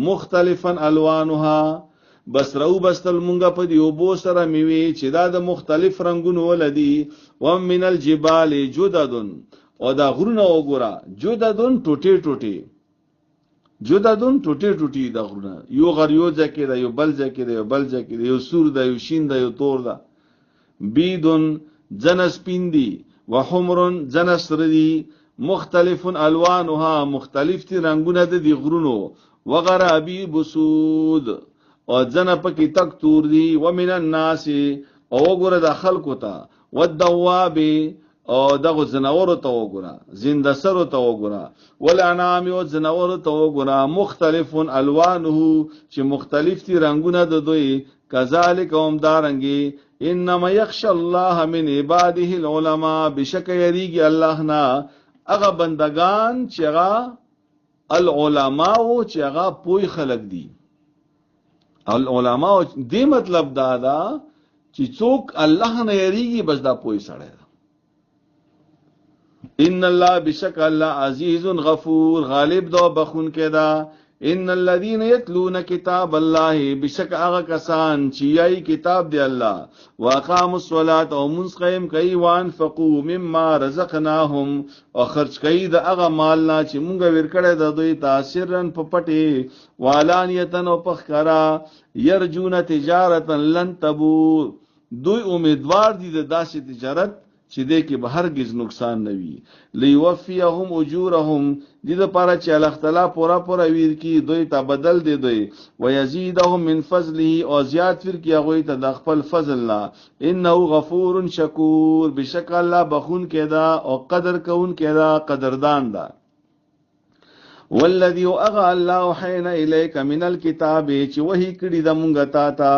مختلفا الوانها، بس رو بستل منگا پا دی اوبو سر میوی چی دا دا مختلف رنگون ولدی. ومن الجبال جددن، او دا غرونه وګورا جددن ټوټي ټوټي، جددن ټوټي ټوټي دا غرونه، یو غر یو ځکه دا، یو بل ځکه دا، یو بل ځکه دا، یو سور دا، یو شین دا، یو تور دا. بیدن جنس پیندی، وحمر زنسر دی مختلف الوانها مختلف تی رنگونه دی غرونو وغرابی بسود او زن پکی تک تور دی ومن الناس او وګوره د خلکو ته والدواب او دغه زناورو ته وګوره زنده سرو ته وګوره والانعام او زناورو ته وګوره مختلف الوانه چې مختلف تی رنگونه د دوی کذالک هم دارنګي انما یخشى الله من عباده العلماء بشک یریږي الله نه هغه بندگان چې هغه العلماء او چې هغه پوی خلق دي العلماء دې مطلب دا دا چې څوک الله نه یریږي بس دا پوی سړی دا ان الله بشک الله عزیز غفور غالب دا بخون کې دا ان الذين يتلون كتاب الله بشک هغه کسان چې یای کتاب دی الله واقاموا الصلاه او منځ قائم کوي وانفقوا مما رزقناهم او خرج کوي د هغه مال نه چې مونږ ورکړی د دوی تاثیرن په پټي والانیتن او پخکرا يرجون تجارتا لن تبور دوی امیدوار دي د داسې تجارت چې دې کې به هرگز نقصان نه وي ليوفيهم اجورهم دې لپاره چې الله تعالی پورا ویر کی دوی ته بدل دی دوی ويزيدهم من فضله او زیات ور کی هغه ته د خپل فضل الله انه غفور شکور بشک الله بخون کېدا او قدر کون کېدا قدردان دا والذي اغى الله حين اليك من الكتاب چې وਹੀ کړي د مونږ تا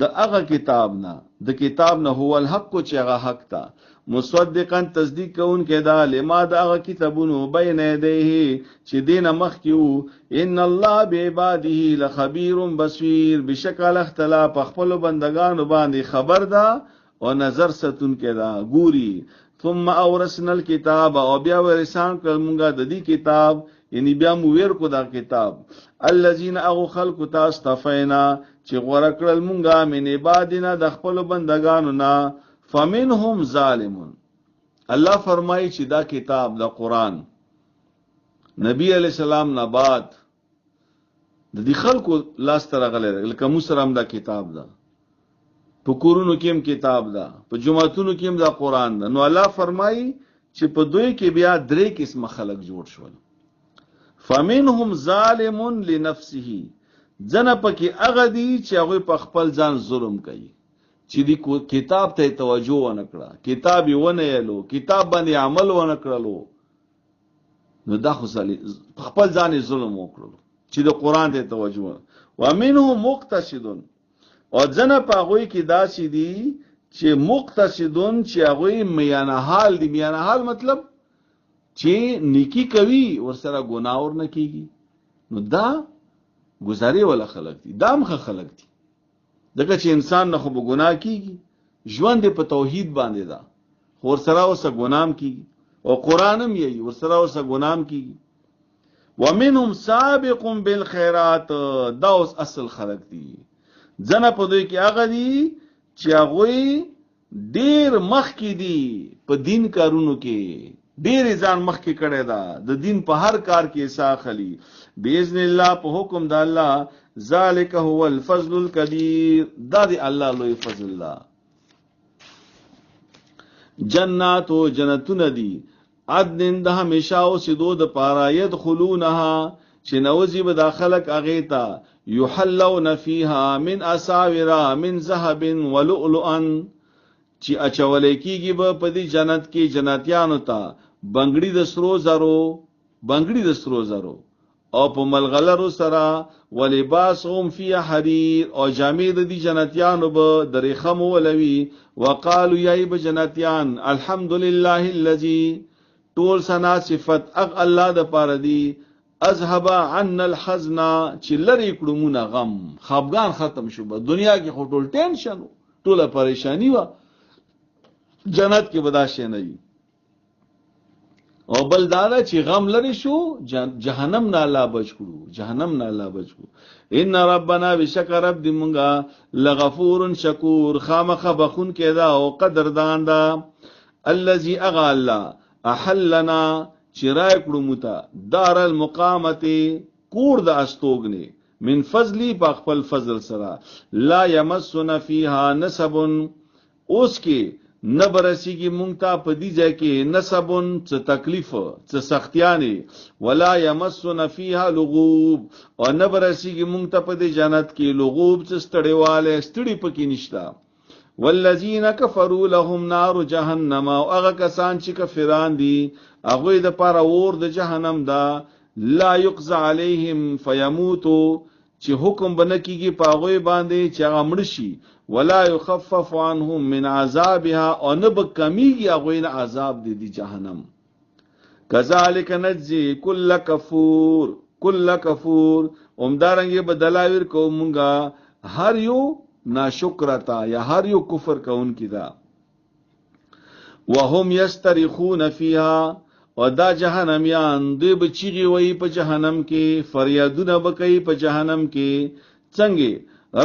د هغه کتاب نه د کتاب نه هو الحق چې هغه حق تا مصدقا تصدیق کون کې دا لما د هغه کتابونو بین یدیه چې دین مخ کیو ان الله بعباده لخبیر بصیر بشکل اختلاف خپل بندگانو باندې خبر دا او نظر ستون کې دا ګوري ثم اورثنا الكتاب او بیا ورسان کلمږه د دې کتاب یعنی بیا مو ور کو دا کتاب الذين اغو خلق تاستفینا چې غوړه کړل مونږه من عبادنا د خپل بندگانو نا فمنهم ظالمون الله فرمایي چې دا کتاب د قران نبی علی السلام نه بعد د دې خلکو لاس تر غلې لکه مسرم دا کتاب دا په کورونو کې هم کتاب دا په جمعتونو کې هم دا قران دا نو الله فرمایي چې په دوی کې بیا درې قسم خلک جوړ شول فمنهم ظالم لنفسه ځنه پکې هغه دي چې هغه په خپل ځان ظلم کوي چې دی کتاب ته توجه ونه کړه کتاب یې ونه یلو کتاب باندې عمل ونه کړلو نو دا خو خپل ځان ظلم وکړو چې د قران ته توجه ومنهم مقتصد او ځنه په هغه کې داسې دي چې مقتصدون چې هغه میانه حال دي میانه حال مطلب چې نیکی کوي ورسره ګناه ور نه کیږي نو دا گزاري ولا خلق دي دامخه خلق دي دغه چې انسان نه خو به ګناه کیږي ژوند په توحید باندې دا ور سره اوسه ګنام کیږي او قران هم یې ور سره اوسه ګنام کیږي ومنهم سابق بالخيرات دا اوس اصل خلق دي ځنه په دوی کې هغه دي چې هغه ډیر مخ کې دي په دین کارونو کې ډیر ځان مخ کې کړي دا د دین په هر کار کې ساخلی باذن الله په حکم د الله ذالک هو الفضل الكبير دا دی الله لوی فضل الله جنات و جنتون دی عدن د همیشه او سدو د پاره يدخلونها چې نوځي به داخلك اغیتا يحلون فيها من اساور من ذهب ولؤلؤا چې اچولې کیږي په دې جنت کې جنتیانو ته بنگړي د سرو زرو او په ملغلرو سره ولباسهم فی حریر او جامې د دې جنتیانو به درخم ولوي وقالو یای به جنتیان الحمدلله الذی طول سنا صفت الله د پاره دی اذهب عنا الحزن چې لری کړمونه غم خفګان ختم شو په دنیا کې ټول ټینشن ټول پریشانی و جنت کې بداشه نه وي او بل دادا چې غم لري شو جهنم نه الله بچ کړو ان ربنا بشکر رب دی مونږه لغفور شکور خامخ بخون کېدا او قدردان دا الذي اغى الله احلنا چرای کړو متا دار المقامت کور د استوګنه من فضلی په خپل فضل سره لا يمسنا فيها نسب اوس کې نه برسیږي مونږ ته په دې ځای کې نسبون څه تکلیف څه سختیانې ولا یمسنا فیها لغوب او نه برسیږي مونږ ته په دې جنت کې لغوب څه ستړیواله ستړي پکې نشته والذین کفروا لهم نار جهنم او هغه کسان چې کفران دي هغه د پاره اور د جهنم دا لا يقضى عليهم فيموتوا چې حکم بنکیږي په هغه باندې چې هغه مړ شي ولا يخفف عنهم من عذابها او نه به کمیږي هغه نه عذاب دي جهنم كذلك نجزي كل كفور اومدارنګ بدلاویر کومګه هر یو ناشکرتا یا هر یو کفر کوونکی دا وهم یسترخون فیها او دا جهنميان دوی بچیږي وای په جهنم کې فریادونه بکای په جهنم کې څنګه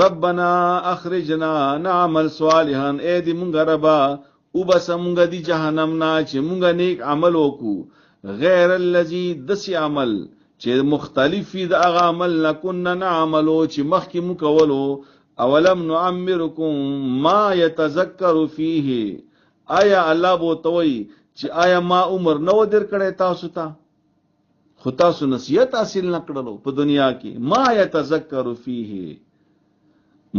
ربنا اخرجنا نعمل صالحا اے دې مونږ ربا او بس مونږ دی جهنم نه چې مونږ نیک عمل وکړو غیر الذي دسی عمل چې مختلف دی هغه عمل نکنا نعملو چې مخکې مو کولو اولم نعمرکم ما يتذکر فیه آیا الله بو توي چې آیا ما عمر نو در کړه تاسو ته خو تاسو نصیحت حاصل نکړلو په دنیا کې ما يتذکر فیه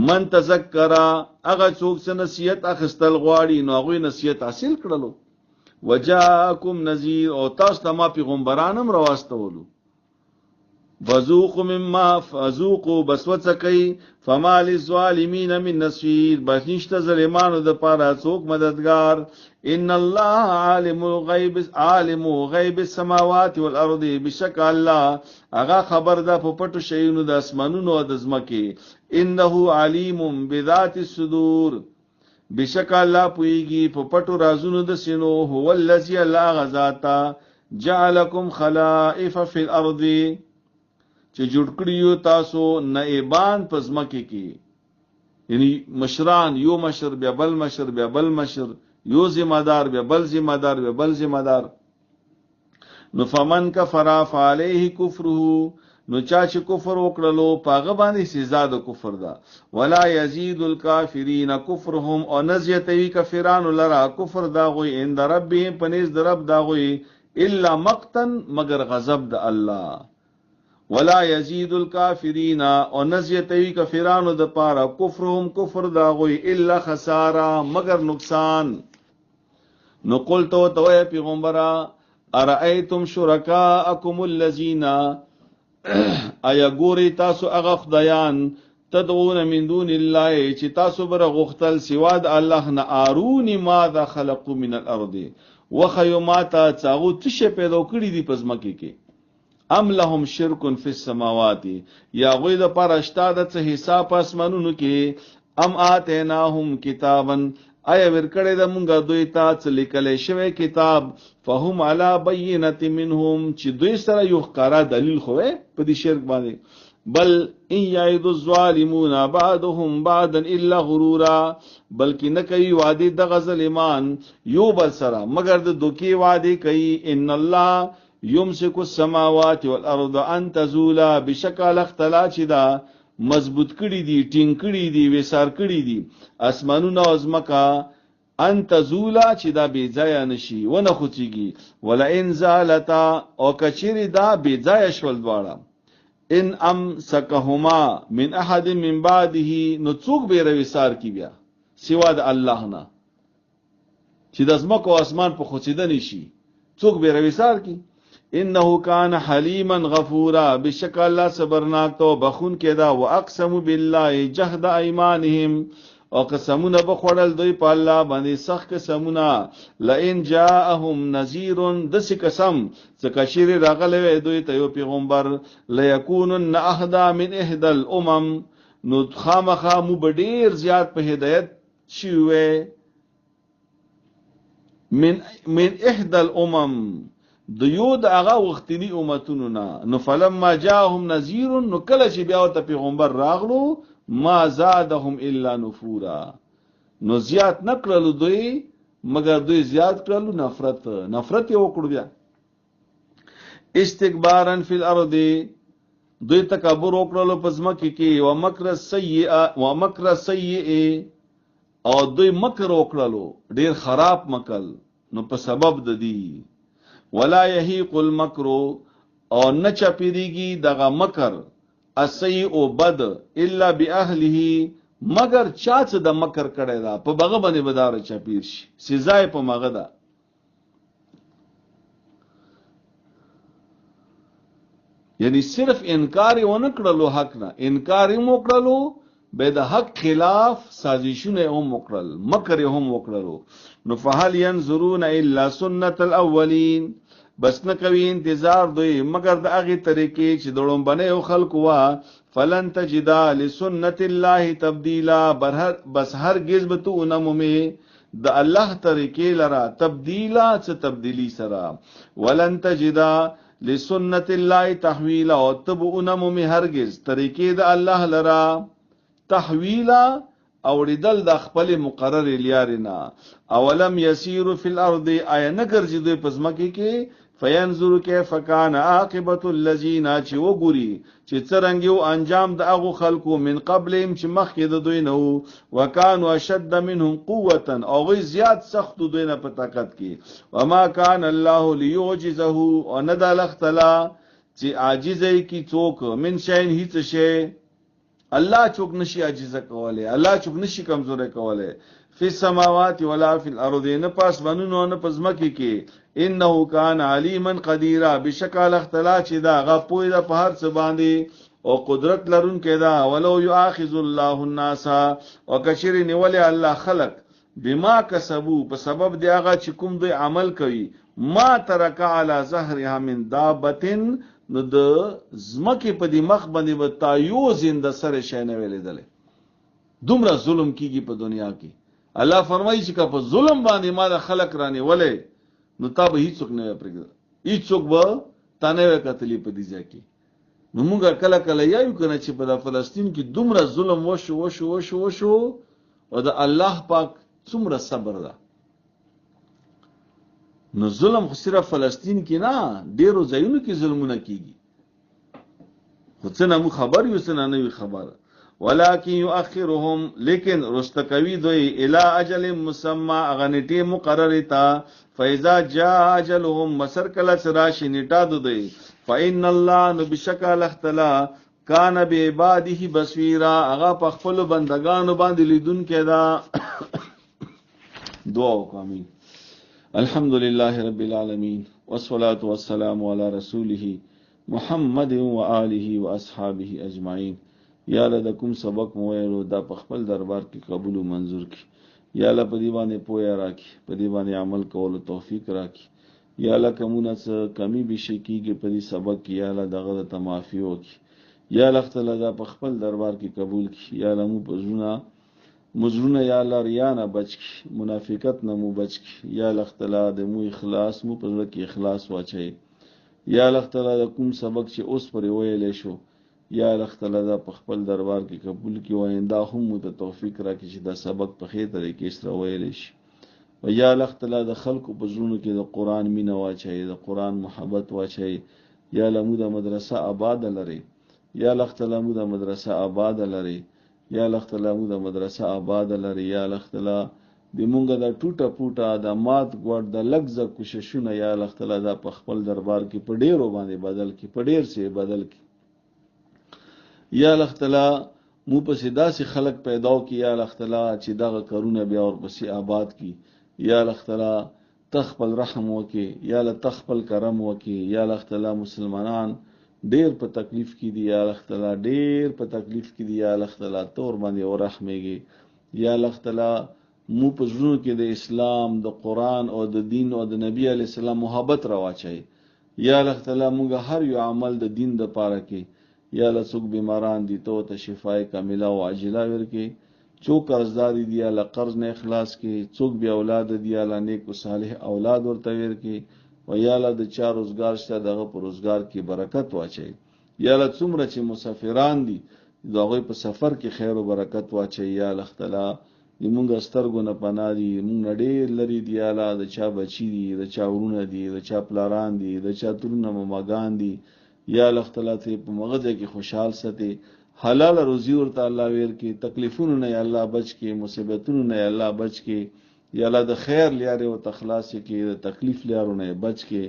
من تذکر هغه څوک چې نصیحت اخستل غواړي نو هغه نصیحت حاصل کړلو وجاءکم نذیر او تاسو ته ما پیغمبرانم راوستولو فذوقوا بسوڅکای فما للظالمین من نصير بشنشت ظالمانو د پاره څوک مددگار ان الله عالم غیب السماوات والارض بشک الله هغه خبر ده په پټو شیونو د اسمانونو او د زمکه انه علیم بذات الصدور بشک الله پویږي په پټو رازونو د سینو هو الذی الله غذاتا جعلکم خلائف فی الارض چې جوړ کړیو تاسو نائبان پزمکه کې یعنی مشران یو مشر بیا بل مشر بیا بل مشر یو ذمہ دار بیا بل ذمہ دار بیا بل ذمہ دار نو فمن کفر فعليه کفره نو چا چې کفر وکړلو پاغه باندې سزا د کفر ده ولا یزيد الکافرین کفرهم او نزیتوی کافرانو لرا کفر دا غوی عند ربهم پنيز د رب دا غوی الا مقتا مگر غضب د الله ولا یزید الکافرین او نزیتوی کافرانو د پاره کفرهم کفر دا غوی الا خسارا مگر نقصان نو قلت تو پیغمبرا ارایتم شرکاءکم الذین ایا ګوري تاسو هغه خدایان تدعون من دون الله چې تاسو بر غختل سوا د الله نه ارونی ماذا خلقوا من الارض وخیمات تاغو تشه پیدا کړی دی پزمکه کې ام لهم شرک فی السماوات یا غوی د پرشتہ د څه حساب اسمانونو کې ام اتیناهم کتابا ایا ورکړی د مونږه دوی ته څه لیکل شوی کتاب فهم علی بینه منهم چې دوی سره یو ښکارا دلیل خوې په دې شرک باندې بل ان یعد الظالمون بعضهم بعضا الا غرورا بلکې نه کوي وعده د ظالمان یو بل سره مگر د دوکي وعده کوي ان الله یمسک السماوات والارض ان تزولا بشکل اختلاچ دا مضبوط کړي دي ټینګ کړي دي وسار کړي دي اسمانونو او زمکا ان تزولا چې دا بی ځای نشي ونه خوچيږي ولا ان زالتا او کچری دا بی ځای شول دواړه ان امسکهما من احد من بعده نو څوک به رويسار کی بیا سوا د الله نه چې د زمکو او اسمان په خوچیدنی شي څوک به رويسار کی انه کان حلیما غفورا بشک الله صبرناک تو بخون کدا واقسم بالله جهد ايمانهم او قسمونه بخوړل دوی په الله باندې سخت قسمونه لئن جاءهم نذير دس قسم څکه شیر راغله دوی ته یو پیغمبر ليكونن اهدا من احدى الامم نو خامخا مو بډیر زیات په هدایت شوه من احدى الامم د یو د هغه وختنی امتونو نو فلما جاءهم نذير نو کله چې بیا ورته پیغمبر راغلو ما زادهم الا نفورا نو زیات نکړلو دوی مگر دوی زیات کړلو نفرت یو کړو بیا استکبارا فی الارض دوی تکبر وکړلو پس مکه کې او مکر سیئ او دوی مکر وکړلو ډیر خراب مکل، نو په سبب د دی ولا یحیق المکر، او نه چپیریږي دغه مکر السیء بد الا باهله، مگر چا څه د مکر کړی دا په بغه باندې بدار چپیر شي، سزا په مغه ده. یعنی صرف انکار یې ونه کړلو حق نه، انکار یې وکړلو به د حق خلاف سازشونه هم وکړل، مکر یې هم وکړلو. نو فهل ينظرون الا سنت الاولین، بس نه کوي انتظار دوی مگر د هغه طریقې چې دړم بنه خلق وا. فلن تجد لسنت الله تبدیلا، بس هرگز به تو نمومي د الله طریقې لرا تبدیلا څه تبدیلی سرا. ولن تجد لسنت الله تحویلا، او تبونم می هرگز طریقې د الله لرا تحویلا اوریدل د خپل مقرر لیارنا. اولم یسیر فی الارض، آیا نګرځي دوی پزماکی کې فینظر کیف کان عاقبت الذین، چې وګوري چې څرنګه یو انجام د هغه خلکو من قبلهم چې مخکې د دوی نه وو، وکانو اشد منهم قوه، او غي زیات سخت دوی نه په طاقت کې. وما کان الله لیعجزه، او نه د الله تعالی چې عاجزه کی څوک من شین هیڅ شی، الله چوک نشي عاجزه کوله، الله چوک نشي کمزوره کوله. فی السماوات ولا فی الارض، نه پاس بنونو نه پزمکی کې. انه کان علیما قدیرا، بشکل اختلا چې دا غپوی د په هر څه باندې او قدرت لرون کې دا. ولو یؤاخذ الله الناس، او کشر نیول الله خلق بما کسبوا، په سبب دی هغه چې کوم دوی عمل کوي، ما ترک علی ظهرها من دابتن، نو د زمکه په دې مخ باندې به تایو زنده سره شي نه ویلیدل. دومره ظلم کیږي په دنیا کې. الله فرمایي چې که په ظلم باندې ما د خلق رانی ولې، نو تا به هیڅوک نه پرېږده، هیڅوک به تا نه کتلی په دې ځای کې. نو موږ کله کله یایو کنه چې په فلسطین کې دومره ظلم وشو او د الله پاک څومره صبر ده. نو ظلم خو صرف فلسطین کې نه، ډیرو ځایونو کې ظلمونه کیږي، خو څه نه مو خبر یو څه نه وي خبره. ولکن یؤخرهم، لیکن رستقوی دوی الی اجل مسمى، اغنیټه مقرره تا. فاذا جاء اجلهم، مسر کله سراشی نیټه دوی. فإن الله، نو بشکل اختلا کان بعباده بصیرا، هغه په خپل بندگانو باندې لیدون کې دا. دعا وکامین. الحمد لله رب العالمين، والصلاة والسلام على رسوله محمد وآله واصحابه اجمعین. یا الله د کوم سبق مو ویلو دا په خپل دربار کې قبول او منظور کړي. یا الله په دې باندې پوهه راکړي، په دې باندې عمل کولو توفیق راکړي. یا الله کومه څه کمی به شي کیږي په دې سبق کې، یا الله دغه ته معافي وکړي. یا الله تعالی دا په خپل دربار کې قبول کړي. یا الله مو په مزرونه یا الله ریا نه بچ کړي، منافقت نه مو بچ کړي. یا الله تعالی د مو اخلاص مو په ځکه اخلاص واچي. یا الله تعالی د کوم سبق چې اوس پر ویلې شو، یا الله تعالی دا په خپل دربار کې قبول کړي، او آینده هم مو ته توفیق راکړي چې دا سبق په خیر طریقې سره ویلې شي. و یا الله تعالی د خلکو په زړونو کې د قران مینه واچي، د قران محبت واچي. یا الله مو د مدرسه آباد لري، یا الله تعالی مو د مدرسه آباد لري، یا الله تعالی مو د مدرسه آباد لري. یا الله تعالی د مونږه د ټوټه پوټه د مات ګوډ د لګزه کوششونه، یا الله تعالی دا په خپل دربار کې په ډیرو باندې بدل کی، په ډیر سي بدل کی. یا الله تعالی مو په سیدا سي خلق پیدا کی، یا الله تعالی چې دغه کارونه بیا ور پسې آباد کی. یا الله تعالی تخپل رحم وکي، یا الله تخپل کرم وکي. یا الله تعالی مسلمانان ډیر په تکلیف کې دي، یا الله تعالی ډیر په تکلیف کې دي. یا الله تعالی تور باندې ورحمېږي. یا الله تعالی مو په زړونو کې د اسلام، د قران او د دین او د نبی علی السلام محبت راواچي. یا الله تعالی موږ هر یو عمل د دین د پاره کې، یا الله څوک بیماران دي ته شفای کامله او عاجله ورکي، څوک قرضدار دي یا الله قرض نه اخلاص کې، څوک بیا اولاد دي یا الله نیک او صالح اولاد ورته ورکي. و یا الله د چا روزګار شته دغه په روزګار کې برکت واچي. یا الله څومره چې مسافران دي دغه په سفر کې خیر او برکت واچي. یا الله تعالی موږ سترګو نه پناه دي، موږ ډېر لري دی، یا الله د چا بچی دي، د چا ورونه دي، د چا پلاران دي، د چا ترونه ماګان دي. یا الله تعالی ته په مغزه کې خوشحال ساتي، حلال روزي ورته الله ورکړي، تکلیفونو نه الله بچ کړي، مصیبتونو نه الله بچ کړي، یا الله د خیر لارې او تخلاص کړي، د تکلیف لارو نه بچ کړي.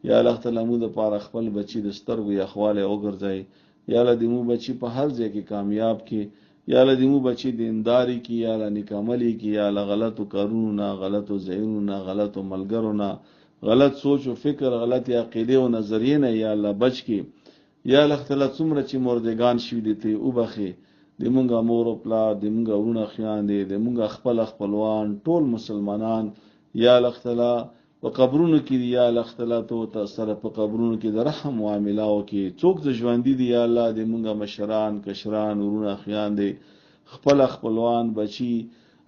یا الله تعالی موږ د پاره خپل بچي د سترګو یا خواله وګرځي. یا الله دې موږ بچي په هر ځای کې کامیاب کړي. یا الله دې موږ بچي دینداري کړي، یا الله نیک عملي کړي، یا الله غلطو کارونو نه، غلطو ځایونو نه، غلطو ملګرو نه، غلط سوچ او فکر، غلط عقیده او نظریه نه یا الله بچ کړي. یا الله تعالی څومره چې مردگان شوي دي ته وبخي، د مونږه مور او پلار، د مونږه ورونه خیان دي، د مونږه خپلوان ټول مسلمانان یا الله تعالی په قبرونو کې دی. یا الله تعالی ته سره په قبرونو کې د رحم معامله وکي. څوک د ژوند دي یا الله د مونږه مشران کشران ورونه خیان دي، خپلوان بچي